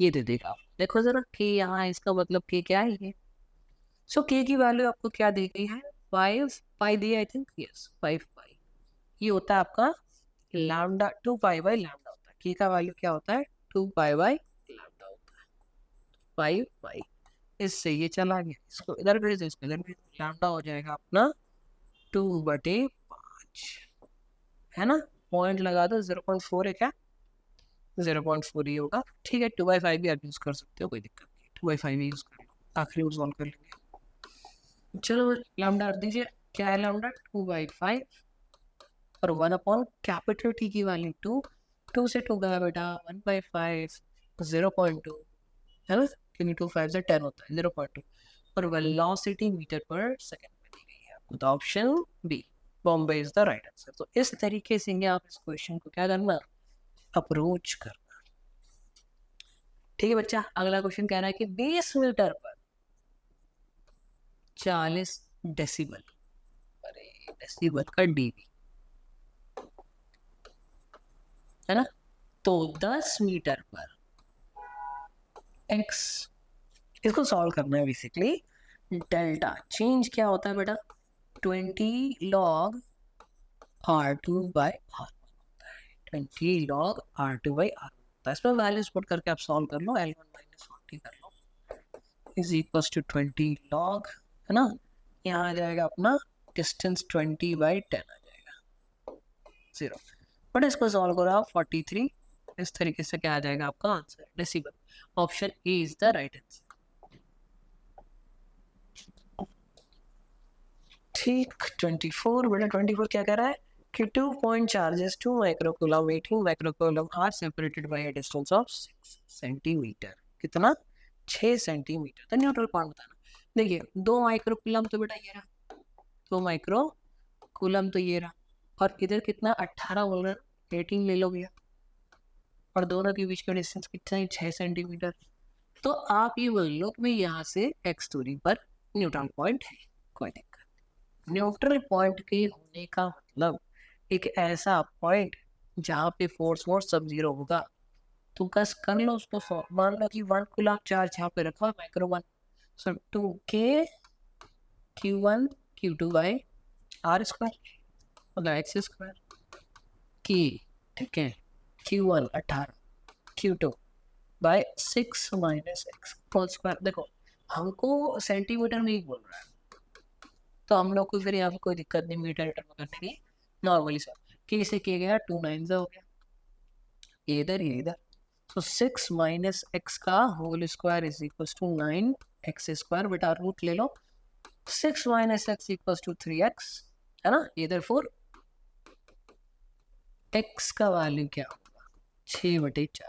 ये दे देगा। देखो जरा के यहाँ, इसका मतलब के क्या है ये। सो के की वैल्यू आपको क्या दी गई है 5 पाई दी, आई थिंक यस 5 पाई। ये होता है आपका लैम्डा, 2 पाई/लैम्डा होता है। के का वैल्यू क्या होता है 2 पाई/लैम्डा होता है, 5 पाई। इससे ये चला गया, इसको इधर भेज दो, इसको इधर भेज दो, लैम्डा हो जाएगा अपना 2/5, है ना। पॉइंट लगा दो, 0.4 है क्या, 0.4 ही होगा, ठीक है। 2/5 भी आप यूज कर सकते हो, कोई दिक्कत नहीं, 2/5 भी यूज कर लो, आखिरी यूज ऑन कर लेंगे। चलो लैम्डा रख दीजिए, क्या है लैम्डा 2/5 और 1 कैपिटल टी की वैल्यू 2 से 2 गया बेटा 1/5 0.2, है ना, क्योंकि 2 5 से 10 होता है 0.2, और वेलोसिटी मीटर पर सेकंड में दी गई है आपको। तो ऑप्शन बी बॉम्बे इज द राइट आंसर। तो इस तरीके से आप इस क्वेश्चन को क्या करना, अप्रोच करना, ठीक है बच्चा। अगला क्वेश्चन कह रहा है कि 20 मीटर पर 40 डेसिबल, अरे डेसिबल का डीबी है ना, तो 10 मीटर पर x, इसको सॉल्व करना है बेसिकली। डेल्टा चेंज क्या होता है बेटा 20 log r2/r, 20 log r2/r होता है। इसमें वैल्यूज पुट करके आप सॉल्व कर लो, L1 - 40 कर लो इज इक्वल टू 20 log, है ना। यहाँ आ जाएगा अपना डिस्टेंस 20/10 आ जाएगा 0, बट इसको सॉल्व करो आप 43, इस तरीके से क्या आ जाएगा आपका answer decibel. Option A is the right answer. ठीक 24 बेटा 24 क्या कह रहा है कि 2 point charges 2 microcoulomb 18 microcoulomb are separated by a distance of 6 centimetre. कितना 6 सेंटीमीटर। तो न्यूट्रल पॉइंट बताना। देखिए 2 माइक्रोकूलम तो बेटा ये रहा, 2 माइक्रोकूलम तो ये रहा, और इधर कितना 18 बोल रहे 18 ले लो भैया, और दोनों के बीच का डिस्टेंस कितना है 6 सेंटीमीटर। तो आप ये बोल लो कि यहाँ से x दूरी पर न्यूट्रल पॉइंट है, कोई दिक्कत। न्यूट्रल पॉइंट के होने का मतलब एक ऐसा पॉइंट जहाँ पे फोर्स सब जीरो होगा। तो बस कर लो उसको, मान लो कि 1 कूलम चार्ज यहाँ पे रखा है माइक्रो 1, सो 2k q1 q2/r² मतलब x² की, ठीक है, q1 18 q2/6 - x whole square. देखो हमको सेंटीमीटर में ही बोल रहा है, तो हम लोग को फिर यहाँ पे कोई दिक्कत नहीं मीटर मीटर में करने की, नॉर्मली सर के से के गया, 2 9 हो गया, ये इधर ये इधर। तो 6 माइनस एक्स का whole square is equal to 9 X square, बेटा रूट ले लो, 6 minus X equal to 3x, है ना। इधर 4 एक्स का वैल्यू क्या होगा, 6/4,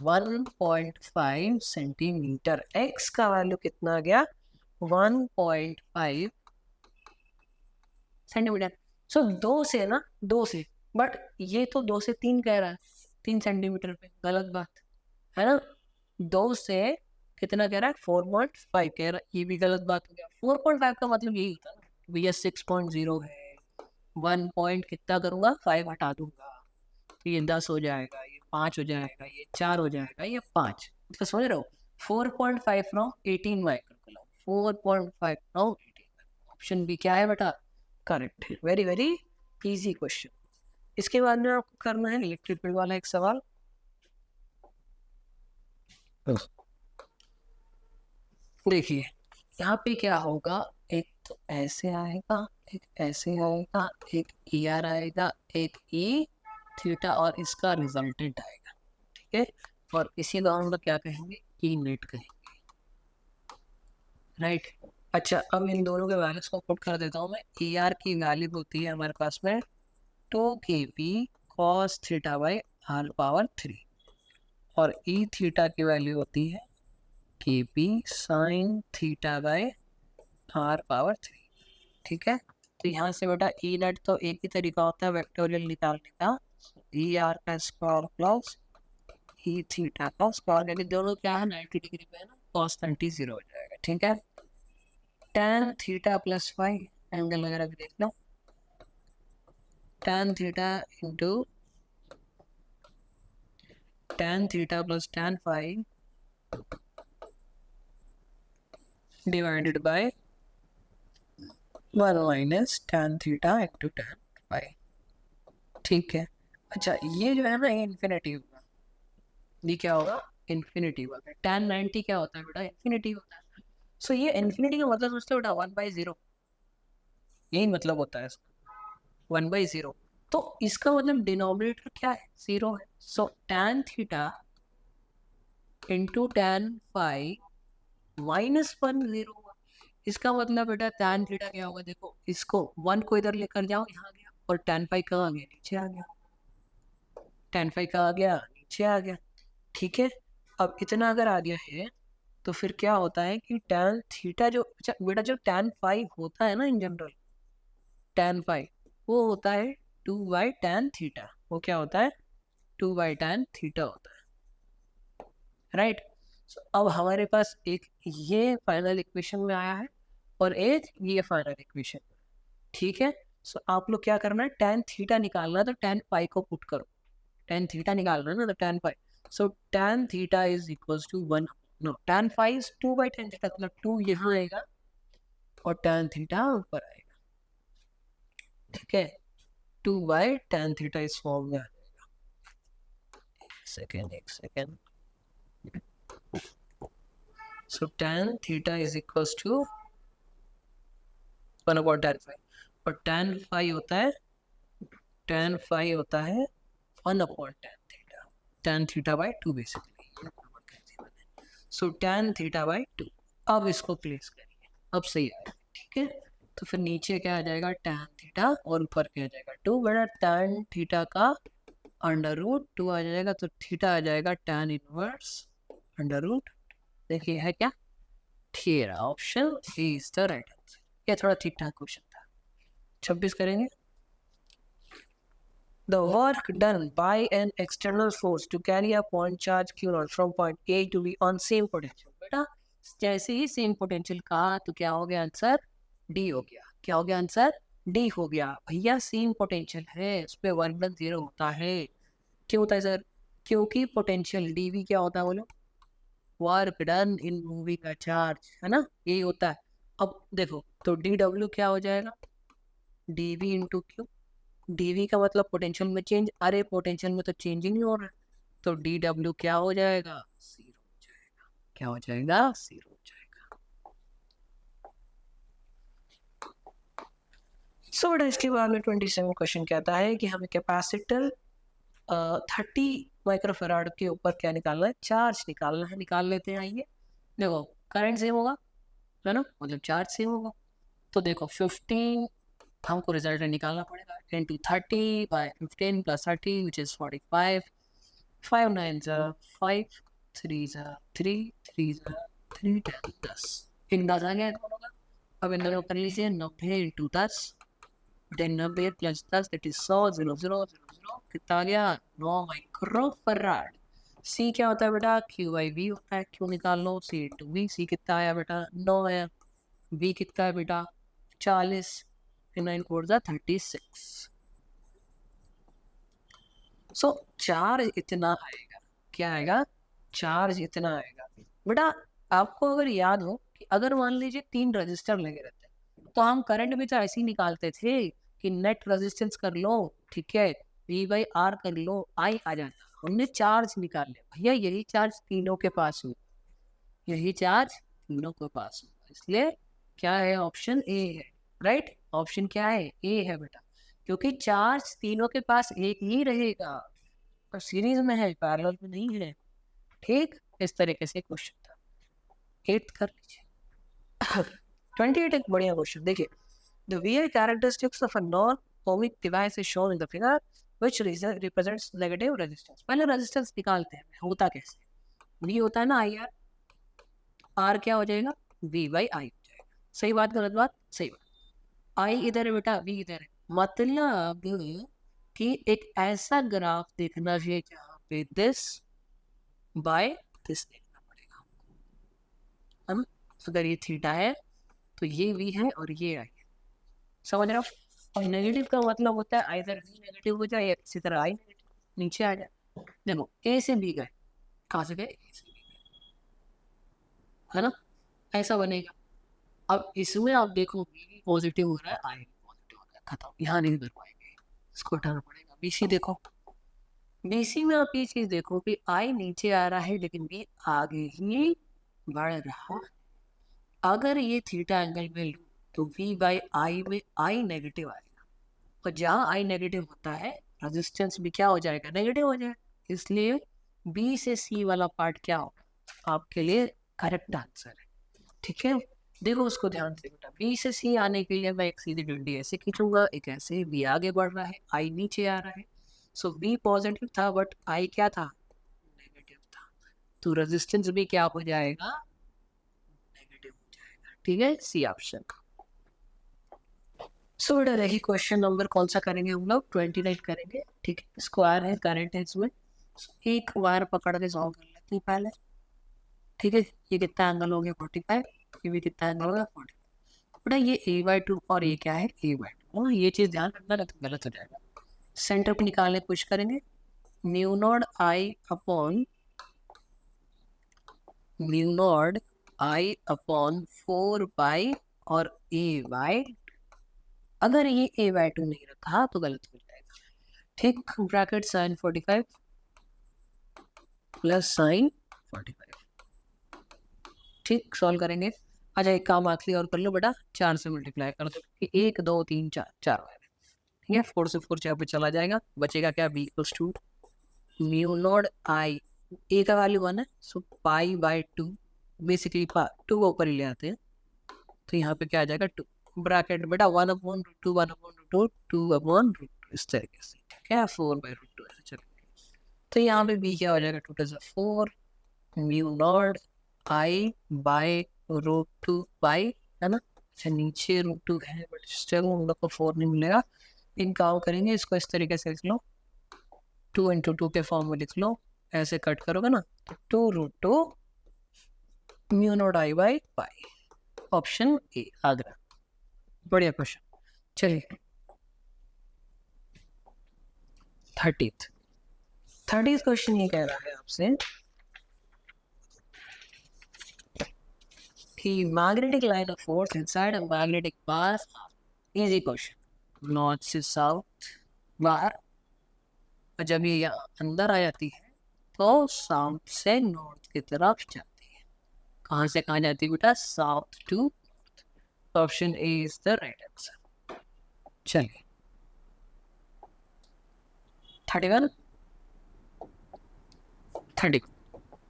1.5 सेंटीमीटर। एक्स का वैल्यू कितना आ गया, 1.5 सेंटीमीटर। सो 2 से ना, 2 से, बट ये तो 2 से 3 कह रहा है, 3 सेंटीमीटर पे, गलत बात है ना। 2 से कितना कह रहा है, 4.5 कह रहा है, ये भी गलत बात हो गया। 4.5 का मतलब यही होता है ना, भैया 6.0 है, 1 पॉइंट कितना करूंगा, 5 हटा दूंगा, तो ये 10 हो जाएगा, ये 5 हो जाएगा, ये 4 हो जाएगा, ये 5, तो समझ रहे हो। 4.5 from 18 micro, 4.5 from 18। Option B क्या है बेटा, करेक्ट है। Very very easy question. इसके बाद में आपको करना है इलेक्ट्रिक फील्ड वाला एक सवाल। देखिए यहाँ पे क्या होगा, एक तो ऐसे आएगा, एक ऐसे आएगा, एक ई आर आएगा, एक ई थीटा, और इसका रिजल्टेंट आएगा, ठीक है। और इसी को हम लोग क्या कहेंगे, ई नेट कहेंगे, राइट। अच्छा, अब इन दोनों के वैल्यूज को पुट कर देता हूँ मैं। ई आर की वैल्यू होती है हमारे पास में 2kp cos theta by r power 3, और ई थीटा की वैल्यू होती है kp sin theta by r power 3, ठीक है। तो यहाँ से बेटा ई नेट तो एक ही तरीका होता है वेक्टोरियल निकालने का, ई आर का स्क्वायर प्लस ई थीटा का स्क्वायर, यानी दोनों क्या है 90 डिग्री पे है ना, cos 30 0 हो जाएगा, ठीक है। tan theta plus five, angle वगैरह भी देख लो, tan theta into tan theta plus tan five divided by 1 minus tan theta into tan five, ठीक है। अच्छा ये जो है ना, ये इन्फिनिटी होगा, ये क्या होगा, इन्फिनिटी होगा। tan 90 क्या होता है बेटा, इन्फिनिटी होता है। सो ये इन्फिनिटी का मतलब सोचते बेटा 1/0, यही मतलब होता है इसका, 1/0। तो इसका मतलब डिनोमिनेटर क्या है, 0 है। सो tan theta into tan five minus 1 0 हुआ। इसका मतलब बेटा tan थीटा क्या होगा, देखो इसको 1 को इधर लेकर जाओ, यहाँ गया, और tan फाइव कहाँ आ गया, नीचे आ गया, tan फाइव कहाँ आ गया, नीचे आ गया, ठीक है। अब इतना अगर आ गया है, तो फिर क्या होता है कि tan थीटा जो, अच्छा बेटा जो tan फाइव होता है ना इन जनरल, tan फाइव वो होता है 2/tan थीटा, वो क्या होता है, 2/tan थीटा होता है, राइट। अब हमारे पास एक ये फाइनल इक्वेशन में आया है, और एक ये फाइनल इक्वेशन, ठीक है। सो आप लोग क्या करना है, tan थीटा निकालना है तो tan फाइव को पुट करो, tan थीटा निकालना है ना, तो tan five, so tan theta is equals to 1, no tan five is 2/tan theta, मतलब 2 यहाँ आएगा और tan थीटा ऊपर आएगा, ठीक है। 2/tan थीटा इस फॉर्म में आ जाएगा। एक second, so tan theta is equals to 1/tan five, और tan फाइव होता है, tan फाइव होता है 1/tan theta, tan theta by 2 basically, so tan theta by 2। अब इसको प्लेस करिए, अब सही आएगा, ठीक है। तो फिर नीचे क्या आ जाएगा, tan थीटा, और ऊपर क्या आ जाएगा 2, बड़ा tan थीटा का √2 आ जाएगा, तो थीटा आ जाएगा tan इनवर्स √, देखिए है क्या, ठीक है। Option is the right answer. ये थोड़ा ठीक ठाक क्वेश्चन था। 26 करेंगे। The work done by an external force to carry a point charge Q0 from point A to B on same potential, बेटा जैसे ही सेम पोटेंशियल कहा तो क्या हो गया आंसर, डी हो गया। क्या हो गया आंसर, डी हो गया। भैया सेम पोटेंशियल है, उस पर 1/0 होता है। क्यों होता है सर, क्योंकि पोटेंशियल डीवी क्या होता है बोलो, work done in moving a charge, है ना, यही होता है। अब देखो तो डी डब्ल्यू क्या हो जाएगा, डीवी इंटू क्यू, डीवी का मतलब पोटेंशियल में चेंज, अरे पोटेंशियल में तो चेंज ही नहीं हो रहा है, तो डी डब्ल्यू क्या हो जाएगा, 0 हो जाएगा। क्या हो जाएगा, 0 हो जाएगा। सो बेटा इसके बाद में 27 क्वेश्चन कहता है कि हमें कैपेसिटर 30 माइक्रोफेराड के ऊपर क्या निकालना है, चार्ज निकालना है। निकाल लेते हैं, आइए। देखो करंट सेम होगा, है ना, मतलब चार्ज सेम होगा। तो देखो 15 हमको रिजल्ट निकालना पड़ेगा, into 30 by 15 plus 30 which is 45, 5 9 5, 3 3 3 3 10 in 10 आ गया दोनों का। अब इन दोनों कर लीजिए 90 इंटू 10, 90 प्लस 10 दैट इज 100 0 0 0 0 कितना आ गया 9 माइक्रोफराड। सी क्या होता है बेटा, क्यू बाई वी होता है, क्यू निकाल लो, सी इंटू वी। सी कितना आया बेटा 9 है, वी कितना है बेटा 40, 9 4 36। सो चार्ज इतना आएगा, क्या आएगा, चार्ज इतना आएगा। बेटा आपको अगर याद हो कि अगर मान लीजिए 3 रजिस्टर लगे रहते तो हम करंट भी तो ऐसे ही निकालते थे कि नेट रेजिस्टेंस कर लो, ठीक है, V बाई आर कर लो, आई आ जाता। हमने चार्ज निकाल लिया भैया, यही चार्ज तीनों के पास हुआ, यही चार्ज तीनों के पास हुआ, इसलिए क्या है, ऑप्शन ए है। राइट, ऑप्शन क्या है, ए है बेटा, क्योंकि चार्ज तीनों के पास एक ही रहेगा और सीरीज में है, पैरेलल में नहीं है। ठीक, इस तरीके से क्वेश्चन था। 8 कर लीजिए। 28 एक बढ़िया क्वेश्चन, देखिए the VI characteristics of a non-ohmic device is shown in the figure which represents negative resistance। पहले रेजिस्टेंस निकालते हैं, होता कैसे, V होता है ना IR, R क्या हो जाएगा V बाई I हो जाएगा। सही बात गलत बात, सही बात। I इधर है बेटा, V इधर है, मतलब कि एक ऐसा ग्राफ देखना चाहिए जहाँ पे दिस बाय दिस देखना पड़ेगा हम। अगर ये थीटा है तो ये V है और ये I है, समझ रहे हो। और नेगेटिव का मतलब होता है आइदर V नेगेटिव हो जाए या किसी तरह I नेगेटिव नीचे आ जाए। देखो A से B गए, कहाँ से गए, A से B गए, है ना, ऐसा बनेगा। अब इसमें आप देखो B पॉजिटिव हो रहा है, I पॉजिटिव हो रहा है, खत्म, यहाँ नहीं कर पाएंगे, इसको हटाना पड़ेगा। BC देखो, BC में आप ये चीज देखो कि I नीचे आ रहा है लेकिन B आगे ही बढ़ रहा है। अगर ये थीटा एंगल में लूँ तो V बाई I में I नेगेटिव आएगा, और जहाँ I नेगेटिव होता है रेजिस्टेंस भी क्या हो जाएगा, नेगेटिव हो जाएगा। इसलिए B से C वाला पार्ट क्या होगा, आपके लिए करेक्ट आंसर है। ठीक है, देखो उसको ध्यान से बेटा, B से C आने के लिए मैं एक सीधी डंडी ऐसे खींचूंगा, एक ऐसे, B आगे बढ़ रहा है, I नीचे आ रहा है। सो B पॉजिटिव था बट I क्या था, नेगेटिव था, तो रेजिस्टेंस भी क्या हो जाएगा, नेगेटिव हो जाएगा। ठीक है, सी ऑप्शन। सो बेटा रही क्वेश्चन नंबर कौन सा करेंगे हम लोग, 29 करेंगे। ठीक है, स्क्वायर है, करंट है इसमें, एक वायर पकड़ के सॉल्व कर लेते हैं पहले। ठीक है, ये कितना एंगल हो गया 45, ये भी कितना एंगल हो गया 45। बेटा ये a/2 और ये क्या है a/2, ये चीज ध्यान रखना नहीं तो गलत हो जाएगा। सेंटर पे निकालने की कोशिश करेंगे, म्यू नॉट आई अपॉन 4 पाई और a/, अगर ये a/2 नहीं रखा तो गलत हो जाएगा। ठीक, ब्रैकेट साइन 45 प्लस साइन 45। ठीक, सॉल्व करेंगे। अच्छा एक काम आखिरी और कर लो बेटा, 4 से मल्टीप्लाई कर दो कि 1 2 3 4 4 है। ठीक है, 4 से 4 चार पे चला जाएगा, बचेगा क्या, b equals to mu naught I, a का वैल्यू 1 है, सो पाई बाय 2, बेसिकली 2 को ऊपर ही ले आते हैं, तो यहाँ पे क्या आ जाएगा 2, ब्रैकेट बेटा 1/√2 1/√2 2/√2 इस तरीके से। ठीक है, 4/√2 ऐसे चलो। तो यहाँ पे b क्या हो जाएगा, 2 + 4 म्यू नॉट आई बाय √2 पाई, है ना। अच्छा नीचे √2 है बट स्टिल हम लोग को 4 नहीं मिलेगा। इन काम करेंगे, इसको इस तरीके से लिख लो, 2 × 2 के फॉर्म में लिख लो, ऐसे कट करोगे ना तो 2√2 mu naught I by pi, option A Agra. बढ़िया क्वेश्चन। चलिए 30th क्वेश्चन ये कह रहा है आपसे कि magnetic line of force inside a magnetic path, easy question, north से साउथ बाहर, और जब ये अंदर आ जाती है तो साउथ से नॉर्थ की तरफ जाती है। कहाँ से कहाँ जाती है बेटा, south to north. Option A is the right answer. चलिए 31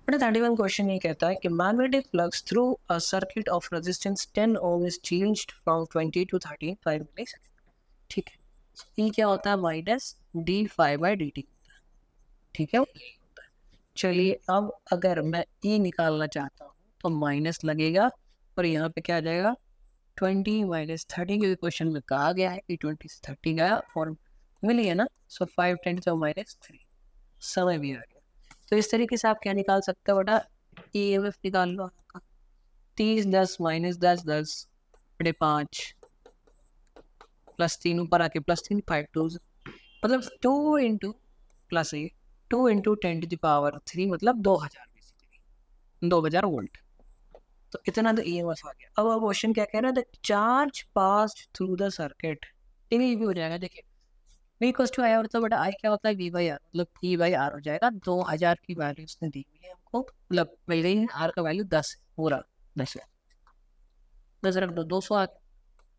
31 क्वेश्चन ये कहता है कि magnetic flux through a circuit of resistance 10 ohm is changed from 20 to 30 5 millisecond. ठीक है, ये क्या होता है माइनस d∅dt। ठीक है, चलिए अब अगर मैं ई निकालना चाहता हूँ तो माइनस लगेगा और यहाँ पे क्या आ जाएगा 20 माइनस 30, क्योंकि क्वेश्चन में कहा गया है कि 20 से 30 गया और मिली है ना, सो 5 10 तो माइनस 3 समय भी आ गया। तो इस तरीके से आप क्या निकाल सकते हो बेटा, EMF निकाल लो आपका 30 10 माइनस 10 10 बटे 5 प्लस 3 ऊपर आके प्लस 3 5 2 मतलब 2 into plus 2 into 10 to the power 3 मतलब 2000 बेसिकली 2000 वोल्ट। तो इतना तो EMF आ गया। अब क्वेश्चन क्या कह रहा है, the charge passed through the circuit, ये भी हो जाएगा। देखिए V equals to I R, तो बेटा आई क्या होता है V बाई आर, मतलब E बाई आर हो जाएगा। 2000 की वैल्यू उसने दी हुई है हमको, मतलब मिल गई है। आर का वैल्यू 10 पूरा 10 है, 10 रख दो 200 आ गया।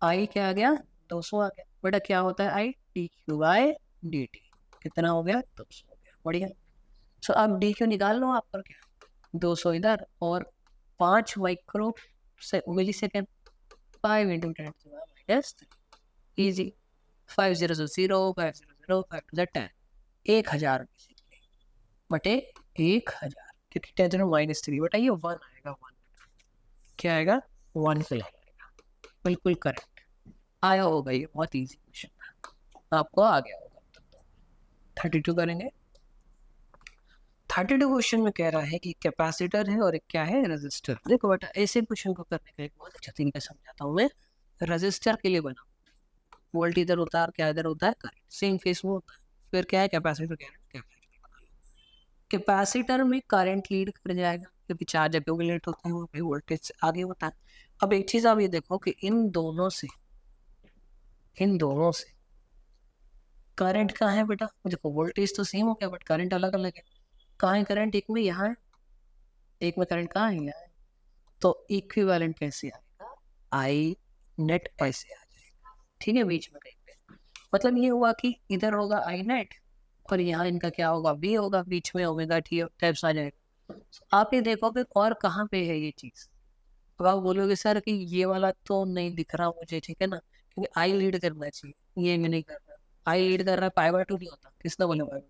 आई क्या आ गया 200 आ गया। बेटा क्या होता है I D Q by D T, कितना हो गया 200 हो गया। बढ़िया। सो अब डी क्यू निकाल लो आप, पर क्या 200 इधर और 5 माइक्रो से मिली सेकेंड 5 इंटू 10 माइनस इजी 5 0 0 5 0 0 5 टू द 10 1000 बटे 1000, क्योंकि 10 माइनस 3 बटा ये 1 आएगा। 1 क्या आएगा 1 से आएगा। बिल्कुल करेक्ट आया होगा, ये बहुत इजी क्वेश्चन आपको आ गया होगा। 32 करेंगे। 32 क्वेश्चन में कह रहा है कि कैपेसिटर है और एक क्या है रेजिस्टर। देखो बेटा ऐसे क्वेश्चन को करने का एक बहुत अच्छा तरीका समझाता हूँ मैं। रेजिस्टर के लिए बना वोल्ट इधर होता है और क्या इधर होता है करंट, सेम फेस में होता है। फिर क्या है कैपेसिटर, कैपेसिटर में करंट लीड कर जाएगा क्योंकि चार्ज एक्यूमुलेट होता है, वहाँ पे वोल्टेज से आगे होता है। अब एक चीज आप ये देखो कि इन दोनों से करंट कहाँ है बेटा, देखो वोल्टेज तो सेम हो गया बट करंट अलग अलग है। कहाँ है करंट, एक में यहाँ है, एक में करंट कहाँ है यहाँ है। तो इक्विवेलेंट कैसे आएगा, आई नेट ऐसे आ जाएगा। ठीक है, बीच में कहीं पे, मतलब ये हुआ कि इधर होगा आई नेट और यहाँ इनका क्या होगा बी होगा, बीच में ओमेगा टी टाइप्स आ जाएगा। आप ये देखोगे और कहाँ पे है ये चीज। तो आप बोलोगे सर कि ये वाला तो नहीं दिख रहा मुझे, ठीक है ना, क्योंकि आई लीड करना चाहिए, ये मैं नहीं कर रहा। आई लीड कर रहा है, पाई/2 नहीं होता, किसने बोला पाई/2।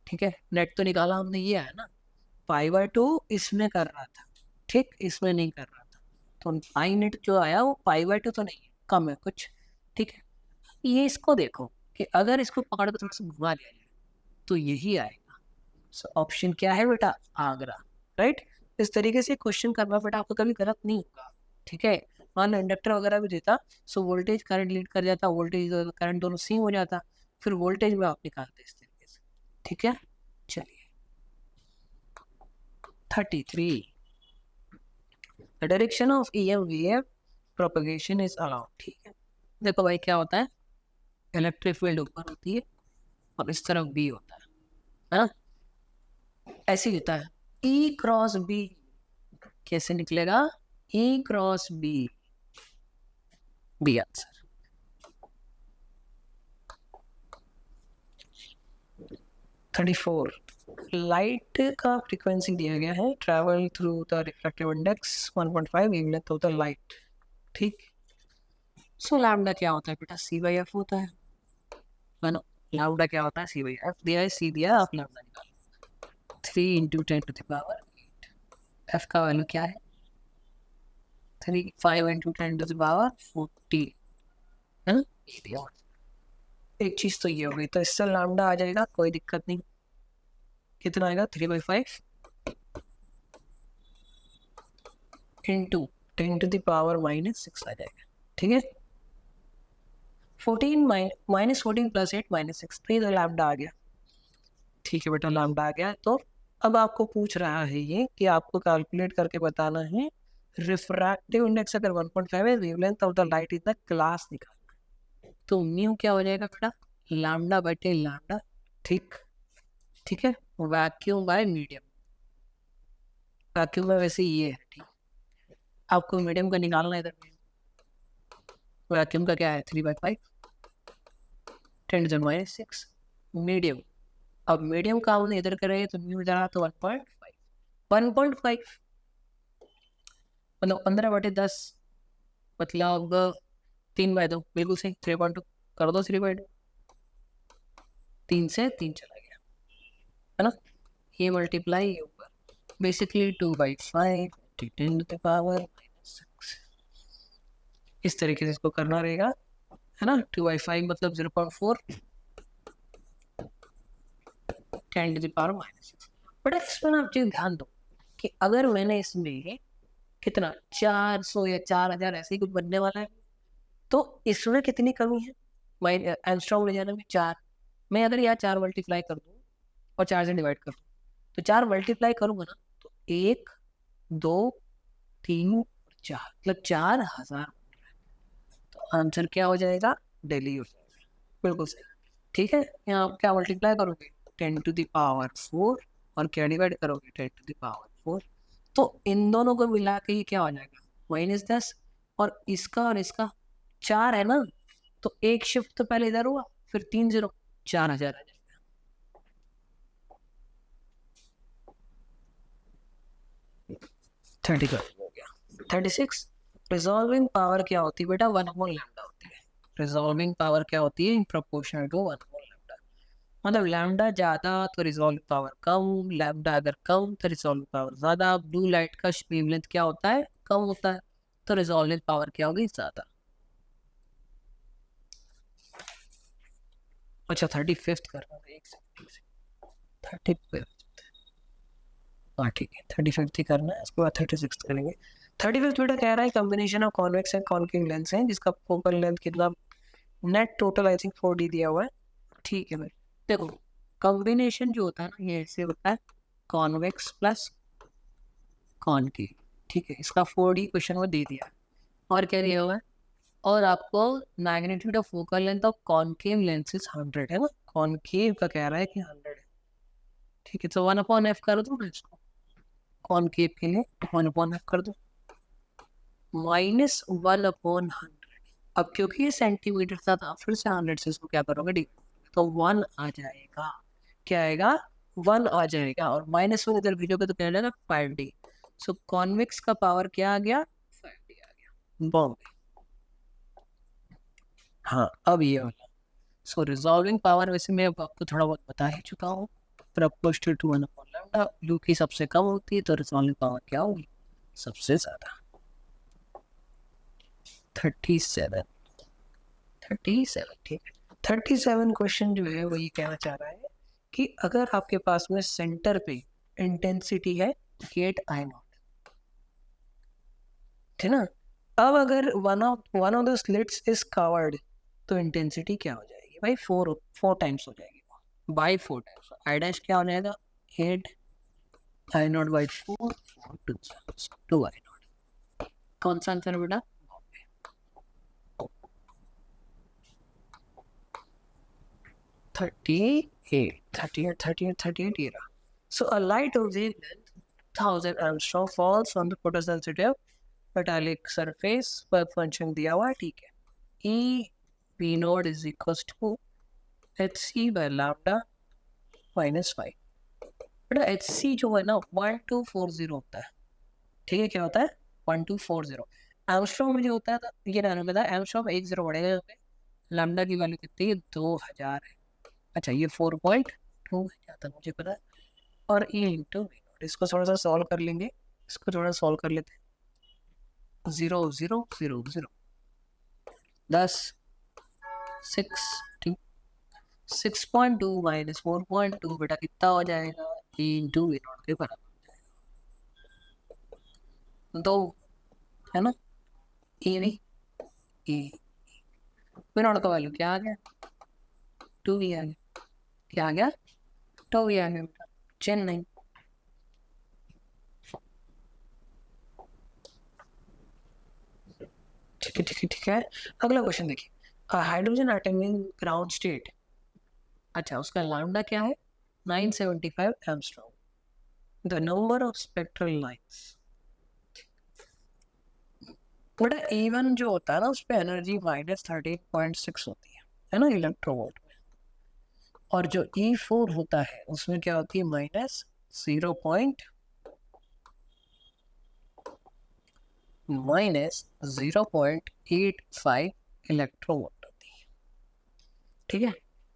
ठीक है, नेट तो निकाला हमने, ये है ना पाई/2 इसमें कर रहा था, ठीक इसमें नहीं कर रहा था। तो आई नेट जो आया वो पाई/2 तो नहीं है, कम है कुछ। ठीक है, ये इसको देखो कि अगर इसको पकड़ कर थोड़ा सा घुमा लिया जाए तो यही आएगा। सो ऑप्शन क्या है बेटा, आगरा। राइट, इस तरीके से क्वेश्चन करना बेटा आपको कभी गलत नहीं होगा। ठीक है, मान लो इंडक्टर वगैरह भी देता सो वोल्टेज करंट लीड कर जाता, वोल्टेज करंट दोनों सेम हो जाता, फिर वोल्टेज में आप निकालते इस तरीके से। ठीक है, चलिए 33, the direction of EM wave propagation is allowed. ठीक है, देखो भाई क्या होता है, इलेक्ट्रिक फील्ड ऊपर होती है और इस तरफ बी होता है ना, ऐसे ही होता है। E क्रॉस बी कैसे निकलेगा, E cross B, B answer. 34, light का फ्रीक्वेंसी दिया गया है, travel through the reflective index 1.5 wavelength of the light. ठीक, सो लैम्डा क्या होता है बेटा, C/F होता है ना। लैम्डा क्या होता है, C/F दिया है, C दिया है, आप लैम्डा निकालो 3 × 10⁸। F का वैल्यू क्या है 3, 5 × 10⁻40 है ना, ये दिया। एक चीज तो ये हो गई, तो इससे लैम्डा आ जाएगा, कोई दिक्कत नहीं। कितना आएगा 3/5 इंटू 10⁻⁻6 आ जाएगा। ठीक है, 14 -14 + 8 -6, तो ये तो लैम्डा आ गया। ठीक है बेटा, लैम्डा आ गया। तो अब आपको पूछ रहा है ये कि आपको कैलकुलेट करके बताना है रिफ्रैक्टिव इंडेक्स अगर 1.5 है, wavelength of the light in the glass निकालना। तो म्यू क्या हो जाएगा बेटा, लैम्डा बटे लैम्डा। ठीक, ठीक है, वैक्यूम बाय मीडियम, वैक्यूम में वैसे ये है। ठीक, आपको मीडियम का निकालना है इधर, वैक्यूम का क्या है 3/5 10⁻⁶ मीडियम। अब मीडियम का हमने इधर करें तो म्यू जा रहा तो 1.5 मतलब 15/10 मतलब 3/2 बिल्कुल सही। 3.2 कर दो 3/2, 3 से 3 चला गया है ना। ये मल्टीप्लाई ये ऊपर बेसिकली 2/5 10⁻⁶ इस तरीके से इसको करना रहेगा है ना। 2/5 मतलब 0.4 10⁻⁻6। बट इसमें आप चीज ध्यान दो कि अगर मैंने इसमें कितना 400 या 4000 ऐसे ही कुछ बनने वाला है तो इसमें कितनी कमी है एंगस्ट्रॉम ले जाने में 4। मैं अगर यहाँ 4 मल्टीप्लाई कर दूँ और 4 से डिवाइड कर दूँ तो 4 मल्टीप्लाई करूँगा ना तो 1 2 3 4 मतलब 4000। तो आंसर क्या हो जाएगा? दिल्ली हो जाएगा। बिल्कुल सही। ठीक है, यहाँ आप क्या मल्टीप्लाई करोगे 10⁴ और क्या डिवाइड करोगे 10⁴। तो इन दोनों को मिला के ये क्या हो जाएगा -10 और इसका 4 है ना। तो एक शिफ्ट तो पहले इधर हुआ फिर 3 0 4000 आ जाएगा। हो गया। 36 रिजॉल्विंग पावर क्या होती है बेटा 1/λ होती है। रिजॉल्विंग पावर क्या होती है इन प्रोपोर्शनल टू 1/λ। मतलब लैम्डा ज़्यादा तो रिजॉल्व पावर कम, लैम्डा अगर कम तो रिजॉल्व पावर ज़्यादा। ब्लू लाइट का वेवलेंथ क्या होता है? कम होता है, तो रिजॉल्विंग पावर क्या होगी? ज़्यादा। अच्छा 35th करना है, 35th। हाँ ठीक है 35th ही करना है, उसके बाद 36th करेंगे। 35th बेटा कह रहा है combination of convex and concave lens है जिसका फोकल लेंथ कितना net total I think 4D दिया हुआ है। ठीक है भाई देखो कॉम्बिनेशन जो होता है ना ये ऐसे होता है कॉन्वेक्स प्लस कॉनकेव। ठीक है, इसका 4D क्वेश्चन में दे दिया और क्या दिया हुआ है और आपको magnitude of focal length of concave lenses 100 है ना। कॉनकेव का कह रहा है कि 100 है। ठीक है तो 1/f कर दो ना इसको कॉनकेव के लिए 1/f कर दो -1/100। अब क्योंकि ये सेंटीमीटर था फिर से 100 से इसको क्या करोगे डिवाइड तो 1 आ जाएगा। क्या आएगा? 1 आ जाएगा और -1 इधर भेजोगे तो क्या जाएगा 5D। सो कॉन्वेक्स का पावर क्या आ गया 5D आ गया। बॉम्बे। हाँ अब ये वाला सो रिजॉल्विंग पावर वैसे मैं आपको थोड़ा बहुत बता ही चुका हूँ। प्रोपोर्शनल टू 1/λ ब्लू की सबसे कम होती है तो रिजॉल्विंग पावर क्या होगी? सबसे ज्यादा। 37 ठीक है। 37 क्वेश्चन जो है वो ये कहना चाह रहा है कि अगर आपके पास में सेंटर पे इंटेंसिटी है गेट I0 ठीक ना। अब अगर one of the slits is covered तो इंटेंसिटी क्या हो जाएगी भाई? 4 टाइम्स हो जाएगी बाई 4 टाइम्स। आई डैश क्या हो जाएगा 8 I0/4 2 I0। कौन सा आंसर बेटा? 38 ये रहा। So a light of wavelength 1000 Angstrom falls on the photosensitive metallic surface पर फंक्शन दिया हुआ है। ठीक है E V0 is equals to hc by lambda -5। बेटा hc जो है ना 1240 होता है। ठीक है क्या होता है 1240। एंगस्ट्रॉम में जो होता है ये रहने में था एंगस्ट्रॉम 1 0 बढ़ेगा यहाँ पे। लैम्डा की वैल्यू कितनी है 2000 है। अच्छा ये 4.2 है जहाँ तक मुझे पता है और E इंटू V0 इसको थोड़ा सा सॉल्व कर लेंगे। इसको थोड़ा सॉल्व कर लेते हैं 0 0 0 0 10 6 6.2 माइनस 4.2 बेटा कितना हो जाएगा E इंटू V0 के बराबर दो है ना। E नहीं E V0 का वैल्यू क्या आ गया 2 ही आ गया। क्या आ गया 2 ही आ गया बेटा चेन्नई। ठीक है। अगला क्वेश्चन देखिए hydrogen atom in ground state. अच्छा उसका लैम्डा क्या है 975 angstrom. The number of spectral lines बेटा E1 जो होता है ना उस पर एनर्जी -13.6 होती है ना इलेक्ट्रोवोल्ट में। और जो E4 होता है उसमें क्या होती है माइनस 0.85 इलेक्ट्रोवोल्ट होती है। ठीक है।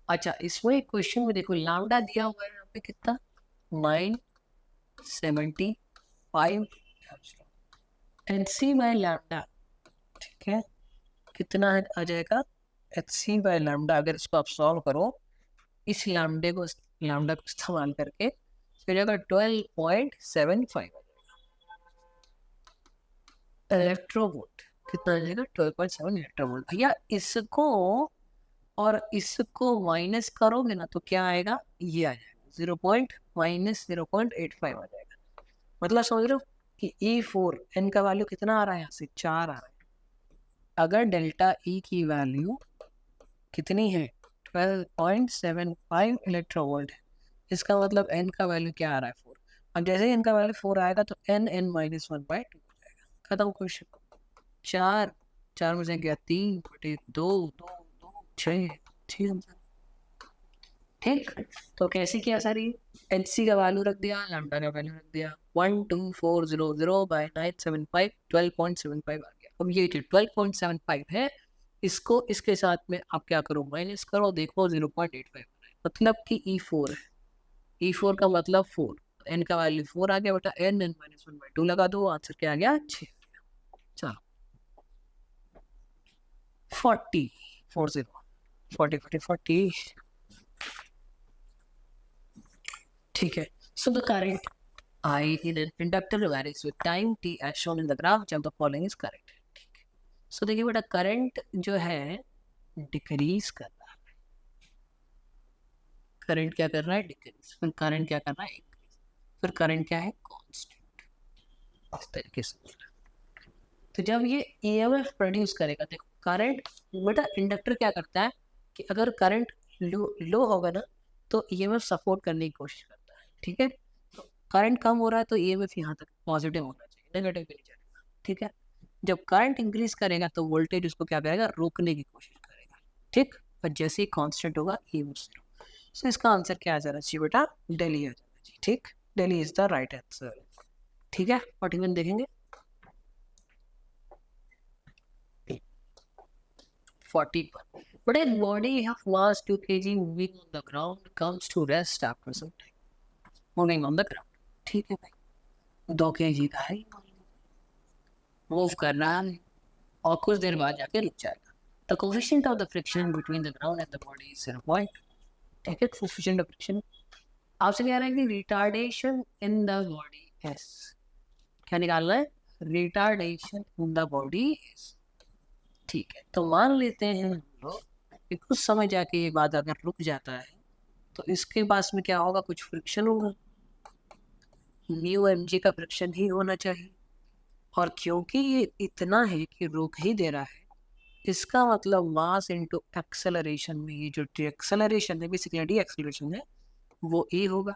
अच्छा, इसमें एक क्वेश्चन में देखो लैम्डा दिया हुआ है यहाँ पे कितना 975 एच बाय लैम्डा। ठीक है, कितना है आ जाएगा एच बाय लैम्डा। अगर इसको आप सॉल्व करो इस लैम्डा को इस्तेमाल करके फिर जाएगा 12.75 इलेक्ट्रोवोल्ट। कितना आ जाएगा 12.7 इलेक्ट्रोवोल्ट। भैया इसको और इसको माइनस करोगे ना तो क्या आएगा, ये आ जाएगा 0.85 आ जाएगा। मतलब समझ रहे हो कि E4 n का वैल्यू कितना आ रहा है, यहाँ से 4 आ रहा है। अगर डेल्टा E की वैल्यू कितनी है 12.75 इलेक्ट्रोवोल्ट है, इसका मतलब n का वैल्यू क्या आ रहा है 4। अब जैसे ही n का वैल्यू 4 आएगा तो n माइनस 1/2 हो जाएगा। खत्म क्वेश्चन। 4 में से गया 3/2 6 आंसर। ठीक, तो कैसे किया सर, ये एच का वैल्यू रख दिया, लैम्डा का वैल्यू रख दिया 12400/975 12.75 आ गया। अब ये जो 12.75 है इसको इसके साथ में आप क्या करो माइनस करो, देखो 0.85 मतलब कि E4 है। E4 का मतलब 4, n का वैल्यू 4 आ गया बेटा, n माइनस 1/2 लगा दो, आंसर क्या आ गया 6। चलो 40 40 ठीक है। So the current I in an inductor varies with time t as shown in the graph जब the following is correct। ठीक है। So देखिए बेटा करंट जो है डिक्रीज कर रहा है, करंट क्या कर रहा है डिक्रीज, फिर करंट क्या कर रहा है इंक्रीज, फिर करंट क्या है कांस्टेंट। इस तरीके से। तो जब ये EMF प्रोड्यूस करेगा, देखो करंट बेटा इंडक्टर क्या करता है कि अगर करंट लो होगा ना तो EMF सपोर्ट करने की कोशिश करता है। ठीक है, तो करंट कम हो रहा है तो EMF यहाँ तक पॉजिटिव होना चाहिए, नेगेटिव भी नहीं जाएगा। ठीक है, जब करंट इंक्रीज करेगा तो वोल्टेज उसको क्या करेगा रोकने की कोशिश करेगा। ठीक, पर जैसे ही कांस्टेंट होगा EMF 0। सो इसका आंसर क्या आ जाना चाहिए बेटा, दिल्ली आ जाना चाहिए। ठीक, Delhi is the right answer. ठीक है, 41 देखेंगे। 41. But a body of mass 2 kg moving on the ground comes to rest after some time. Moving on the ground. ठीक है भाई, 2 kg का है, मूव कर रहा है और कुछ देर बाद जाके रुक जाएगा। The coefficient of the friction between the ground and the body is 0. ठीक है, coefficient of friction आपसे कह रहा है कि retardation in the body is, क्या निकालना है, retardation in the body is। ठीक है, तो मान लेते हैं हम लोग कि कुछ समय जाके ये बात अगर रुक जाता है तो इसके पास में क्या होगा, कुछ फ्रिक्शन होगा, म्यू mg का फ्रिक्शन ही होना चाहिए। और क्योंकि ये इतना है कि रोक ही दे रहा है, इसका मतलब मास इनटू एक्सेलरेशन में ये जो एक्सेलरेशन है बेसिकली डी एक्सेलरेशन है वो ए होगा।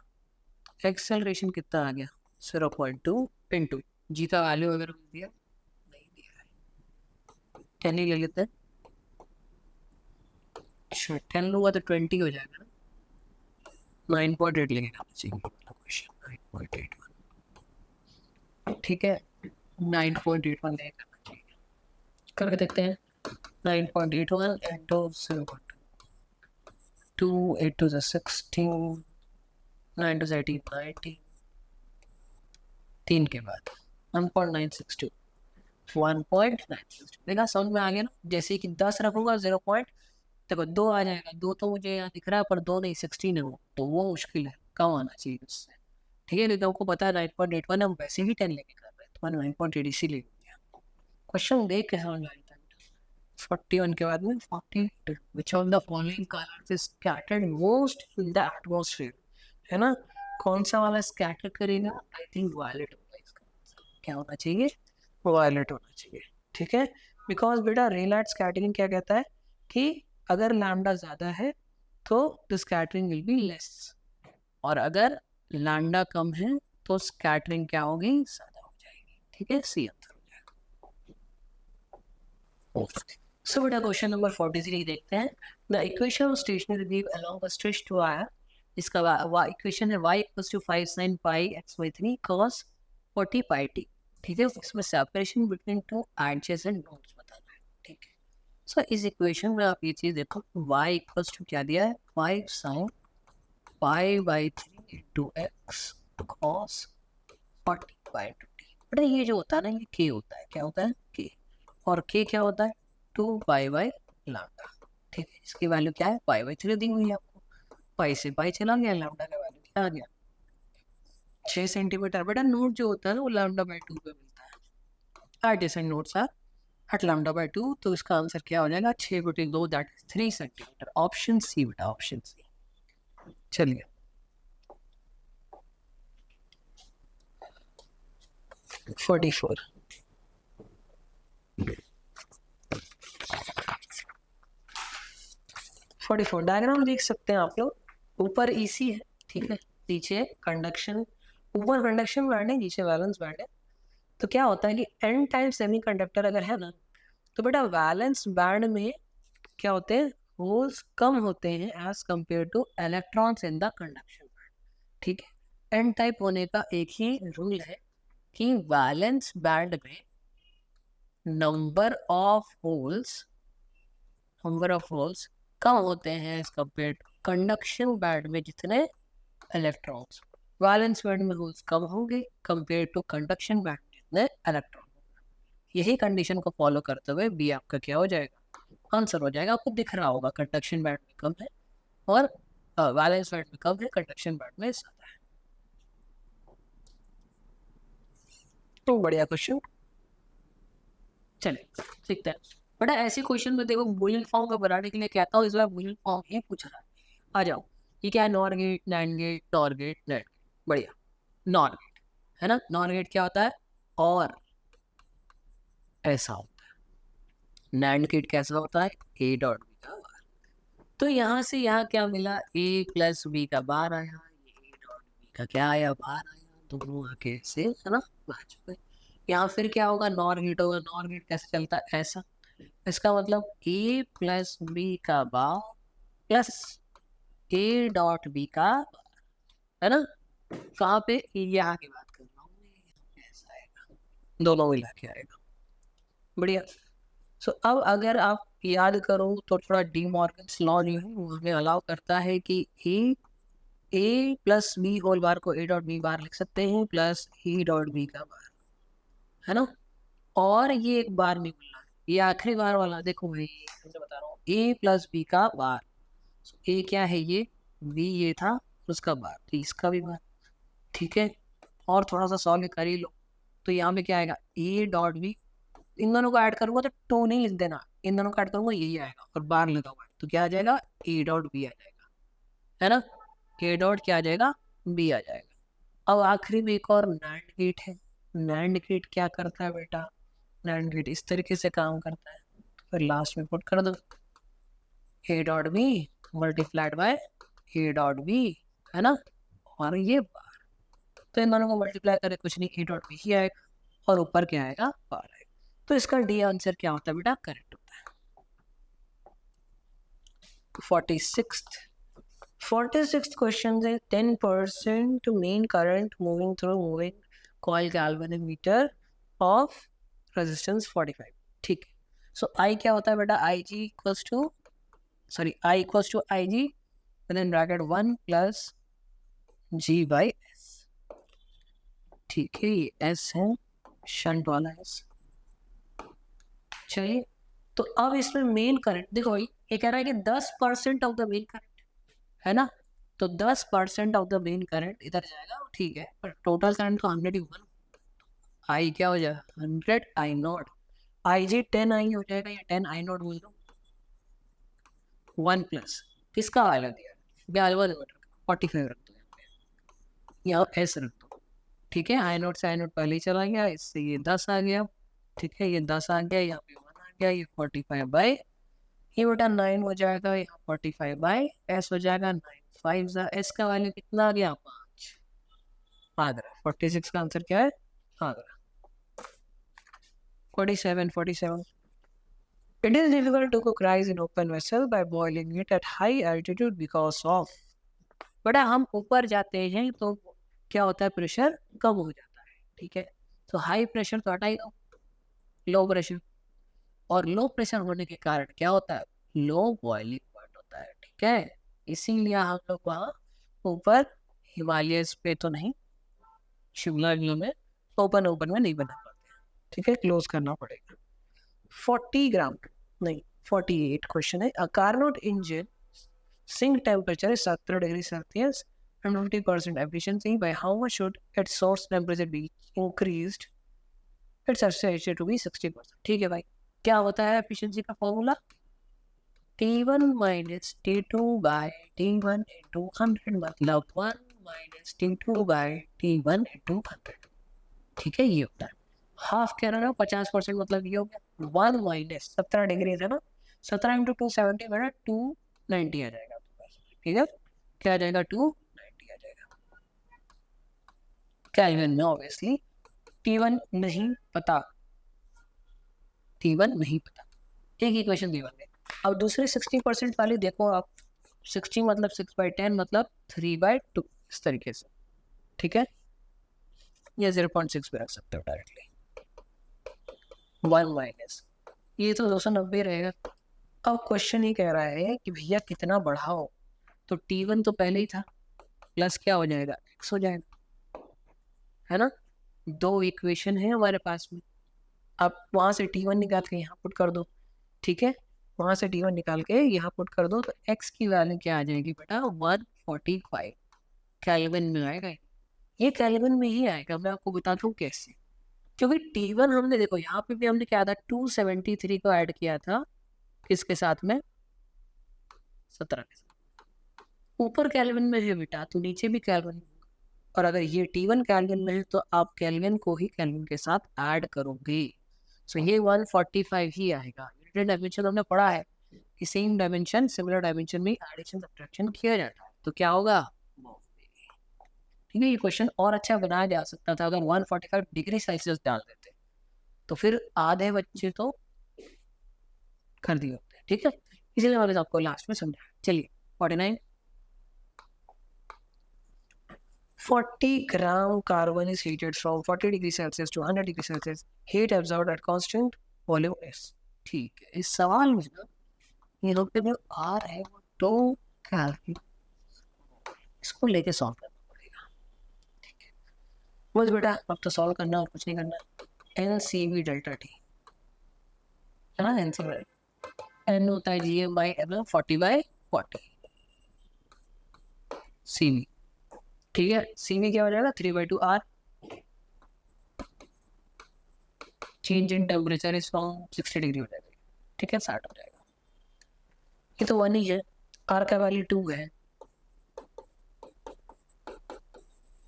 एक्सेलरेशन कितना आ गया 0.2 इंटू जी का वैल्यू अगर दिया नहीं दिया है 10 ही ले लेते हैं। अच्छा 10 लूँगा तो 20 हो जाएगा ना, 9.8 लेके आना चाहिए क्वेश्चन 9.81। ठीक है, 9.81 लेके आना चाहिए, करके देखते हैं। 9.81 into 0.2 8 to the 16 9 to the 18 19 3 के बाद 1.962 1.962 देखा समझ में आ गया ना। जैसे कि 10 रखूंगा 0 पॉइंट देखो 2 आ जाएगा, 2 तो मुझे यहाँ दिख रहा है पर 2 नहीं 16 है वो, तो वो मुश्किल है, कम आना चाहिए उससे। ठीक है, लेकिन आपको पता है 9.81 हम वैसे भी 10 लेके कर रहे हैं, तो मैंने 9.8 इसीलिए लिया। क्वेश्चन देख के समझ में 41 के बाद में 42 which of the following colors is scattered most in the atmosphere, है ना, कौन सा वाला स्कैटर करेगा, आई थिंक वायलेट होगा इसका, क्या होना चाहिए वायलेट होना चाहिए। ठीक है, बिकॉज बेटा रे लाइट स्कैटरिंग क्या कहता है कि अगर लैम्डा ज़्यादा है तो the scattering will be less, और अगर लैम्डा कम है तो स्कैटरिंग क्या होगी ज़्यादा हो जाएगी। ठीक है, सी आंसर हो जाएगा। सो बेटा क्वेश्चन नंबर 43 देखते हैं। The equation of stationary wave along a stretched wire, इसका इक्वेशन है y इक्वल्स टू 5 sin पाई x by 3 cos 40 pi t। ठीक है, इसमें separation between two adjacent nodes बताना है। ठीक है, सो इस इक्वेशन में आप ये चीज देखो, y इक्वल्स टू क्या दिया है, 5 sin pi by 3 into x cos 40 by 2t। बेटा ये जो होता है ना, ये k होता है, क्या होता है k, और k क्या होता है 2 पाई बाई लैम्डा। ठीक है, इसकी वैल्यू क्या है, पाई बाई 3 दी हुई है आपको, पाई से पाई चला गया, लैम्डा का वैल्यू क्या आ गया 6 सेंटीमीटर। बेटा नोट जो होता है ना वो लैम्डा बाई 2 पे मिलता है, adjacent notes are at lambda by 2, तो इसका आंसर क्या हो जाएगा 6 बटे 2 that is 3 centimetre. Option C बेटा, ऑप्शन सी। चलिए 44 44 डायग्राम देख सकते हैं आप लोग, ऊपर ईसी है, ठीक है, नीचे कंडक्शन, ऊपर कंडक्शन बैंड है, नीचे वैलेंस बैंड है। तो क्या होता है कि एन टाइप सेमीकंडक्टर अगर है ना, तो बेटा वैलेंस बैंड में क्या होते हैं, होल्स कम होते हैं as compare to electrons in the conduction band. ठीक है, एन टाइप होने का एक ही रूल है कि वैलेंस बैंड में नंबर ऑफ होल्स कम होते हैं as compare to conduction band में जितने इलेक्ट्रॉन्स। वैलेंस बैंड में होल्स कम होंगे कंपेयर टू कंडक्शन बैंड में जितने इलेक्ट्रॉन। यही कंडीशन को फॉलो करते हुए बी आपका क्या हो जाएगा, आंसर हो जाएगा। आपको दिख रहा होगा कंडक्शन बैंड में कम है और वैलेंस बैंड में कम है, कंडक्शन बैंड में ज्यादा है। तो बढ़िया क्वेश्चन, चलिए सीखते हैं। बड़ा ऐसे क्वेश्चन में देखो बुलियन फॉर्म का बनाने के लिए कहता हूँ, इस बार बुलियन फॉर्म ही पूछ रहा है। आ जाओ, ये क्या है, NOR gate, NAND gate, tor gate, net. बढ़िया, नॉर गेट है ना, नॉर गेट क्या होता है, और ऐसा होता है। नैंड गेट कैसा होता है, ए डॉट बी का बार। तो यहाँ से यहाँ क्या मिला, ए प्लस बी का बार आया, ये ए डॉट बी का क्या आया, बार आया, दोनों आके से है ना बाहर चुके। यहाँ फिर क्या होगा, नॉर गेट होगा। नॉर गेट कैसे चलता है, ऐसा, इसका मतलब ए प्लस बी का बार प्लस ए डॉट बी का, है ना, कहाँ पे, यहाँ की बात कर रहा हूँ, ऐसा आएगा, दोनों मिला के आएगा। बढ़िया। सो अब अगर आप याद करो तो थोड़ा डी मॉर्गन्स लॉ जो है वो हमें अलाउ करता है कि ए प्लस बी होल बार को ए डॉट बी बार लिख सकते हैं प्लस ए डॉट बी का बार, है ना, और ये एक बार नहीं मिलना, ये आखिरी बार वाला देखो भाई, मैं बता रहा हूँ ए प्लस बी का बार। ए क्या है, ये बी ये था उसका बार, तो इसका भी बार। ठीक है, और थोड़ा सा सॉल्व कर ही लो, तो यहाँ पे क्या आएगा, ए डॉट बी, इन दोनों को ऐड करूंगा तो टू नहीं लिख देना, इन दोनों को ऐड करूंगा यही आएगा, और बार लगा हुआ है तो क्या आ जाएगा, ए डॉट बी आ जाएगा, है ना, ए डॉट क्या आ जाएगा, बी आ जाएगा। अब आखिरी में एक और नैंड गेट है। नैंड गेट क्या करता है बेटा, नैंड गेट इस तरीके से काम करता है, फिर लास्ट में पुट कर दो A dot B multiplied by A dot B, है ना, और ये बार, तो इन दोनों को मल्टीप्लाई करे कुछ नहीं, ए डॉट बी ही आएगा, और ऊपर क्या आएगा, बार आएगा। तो इसका डी आंसर क्या होता है बेटा, करेक्ट होता है। 46th क्वेश्चन है, 10% main current moving through moving coil galvanometer of resistance 45। ठीक है, सो आई क्या होता है बेटा, I g equals to, sorry I equals to I g within bracket 1 plus G by S। ठीक है, ये S है, शंट वाला S। चलिए, तो अब इसमें मेन करंट देखो, ये कह रहा है कि 10% ऑफ द मेन करंट, है ना, तो 10% ऑफ द मेन करंट इधर जाएगा, ठीक है, पर टोटल करंट तो 100 ही होगा, आई क्या हो जाएगा 100 आई नॉट, आई जी 10 आई हो जाएगा, या 10 आई नॉट बोल दो, 1 प्लस किसका वाला दिया, 45 रख दो, या एस रख दो। ठीक है, आई नोट से आई नोट पहले ही चला गया, इससे ये 10 आ गया, ठीक है, ये 10 आ गया, यहाँ पे 1 आ गया, ये 45 बाई, ये बेटा 9 हो जाएगा, यहाँ 45 बाई एस हो जाएगा 9, 5 एस का वैल्यू कितना आ गया 5, आ गया 46 का आंसर क्या है, आ गया 47। It is difficult to cook rice in open vessel by boiling it at high altitude because of. बड़ा हम ऊपर जाते हैं तो क्या होता है, प्रेशर कम हो जाता है, ठीक है। तो हाई प्रेशर तो हटा ही दो, लो प्रेशर, और लो प्रेशर होने के कारण क्या होता है, लो बॉइलिंग पॉइंट होता है, ठीक है। इसीलिए हम लोग वहाँ ऊपर हिमालयस पे तो नहीं, शिमला में ओपन में नहीं बना पाते, ठीक है, क्लोज करना पड़ेगा। 40 ग्राम नहीं 48 क्वेश्चन है। A Carnot engine sink temperature is 70 degrees Celsius and 50% efficiency. By how much should its source temperature be increased? It's estimated to be 60%. ठीक है भाई, क्या होता है efficiency का formula, T1 minus T2 by T1 into 100 मतलब 1 minus T2 by T1 into 100, ठीक है, ये होता है। हाफ कह रहा है 50%, मतलब ये हो गया 1 माइनस 17 डिग्री है ना, 17 इंटू 270 मेरा 290 आ जाएगा, ठीक है, क्या आ जाएगा, 290 आ जाएगा केल्विन में। ऑब्वियसली T1 नहीं पता, T1 नहीं पता, एक ही क्वेश्चन T1 में। अब दूसरे 60% वाले देखो आप, 60 मतलब 6/10 मतलब 3/2 इस तरीके से, ठीक है, ये 0.6 पे रख सकते हो डायरेक्टली। 1 माइनस ये तो 290 रहेगा। अब क्वेश्चन ये कह रहा है कि भैया कितना बढ़ाओ, तो T1 तो पहले ही था, प्लस क्या हो जाएगा, x हो जाएगा, है ना। दो इक्वेशन है हमारे पास में, आप वहाँ से T1 निकाल के यहाँ पुट कर दो, ठीक है, वहाँ से T1 निकाल के यहाँ पुट कर दो, तो x की वैल्यू क्या आ जाएगी बेटा, 145 केल्विन में आएगा। ये केल्विन में ही आएगा, मैं आपको बताता हूँ कैसे, क्योंकि T1 हमने देखो यहाँ पे भी हमने क्या था, 273 को ऐड किया था किसके साथ में, 17 के साथ, ऊपर केल्विन में है बेटा तो नीचे भी केल्विन, और अगर ये T1 केल्विन में है तो आप केल्विन को ही केल्विन के साथ ऐड करोगे, सो ये 145 ही आएगा। यूनिट डायमेंशन हमने पढ़ा है कि सेम डायमेंशन सिमिलर डायमेंशन में एडिशन सब्ट्रैक्शन किया जाता है, तो क्या होगा, ठीक है। ये क्वेश्चन और अच्छा बनाया जा सकता था अगर 145 डिग्री सेल्सियस डाल देते, तो फिर आधे बच्चे तो कर दिए होते, ठीक है, इसलिए मैंने आपको लास्ट में समझाया। चलिए 49, 40 gram carbon is heated from 40 degrees Celsius to 100 degrees Celsius. Heat absorbed at constant volume is. ठीक है, इस सवाल में ना ये लोग जो आर है वो 2 कैलोरी, इसको लेके सॉल्व करना पड़ेगा, ठीक है। बस बेटा अब तो सॉल्व करना और कुछ नहीं करना। NCV डेल्टा T है ना, NCV N होता है GM by M 40/40 CV, ठीक है। CV क्या हो जाएगा, 3/2 R, change in temperature is from 60 degree हो जाएगा, ठीक है, 60 हो जाएगा। ये तो 1 ही है, R का वैल्यू 2 है,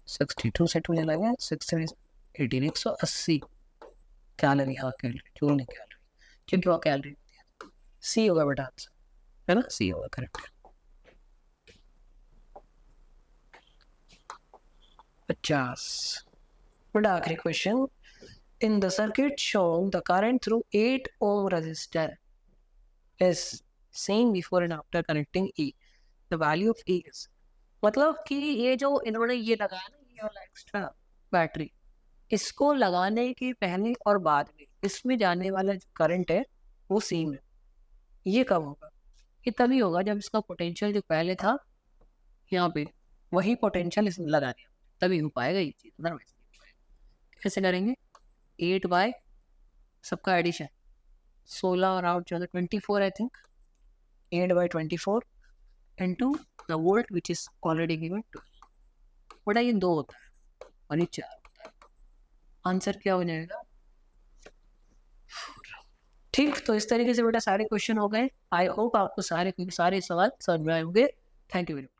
62 से 2 चला गया, 18 180 कैलोरी, हाँ कैलोरी, जो नहीं कैलोरी, क्योंकि वो कैलोरी C होगा बेटा आंसर, है ना, C होगा करेक्ट। 50 बेटा आखिरी question. In the circuit shown, the current through 8 ohm resistor is same before and after connecting E. The value of E is, मतलब कि ये जो इन्होंने ये लगाया ना, ये वाला एक्स्ट्रा बैटरी, इसको लगाने के पहले और बाद में इसमें जाने वाला जो करंट है वो सेम है। ये कब होगा, ये तभी होगा जब इसका पोटेंशियल जो पहले था यहाँ पे वही पोटेंशियल इसमें लगा दिया, तभी हो पाएगा ये चीज़, अदरवाइज कैसे करेंगे। 8 बाय सबका एडिशन 16 और आउट जो 24 I think, 8/24 into the volt which is already given to, बड़ा ये 2 होता है और ये 4 होता है, आंसर क्या हो जाएगा, ठीक। तो इस तरीके से बेटा सारे क्वेश्चन हो गए। आई होप आपको सारे सवाल समझ में आए होंगे। Thank you very much.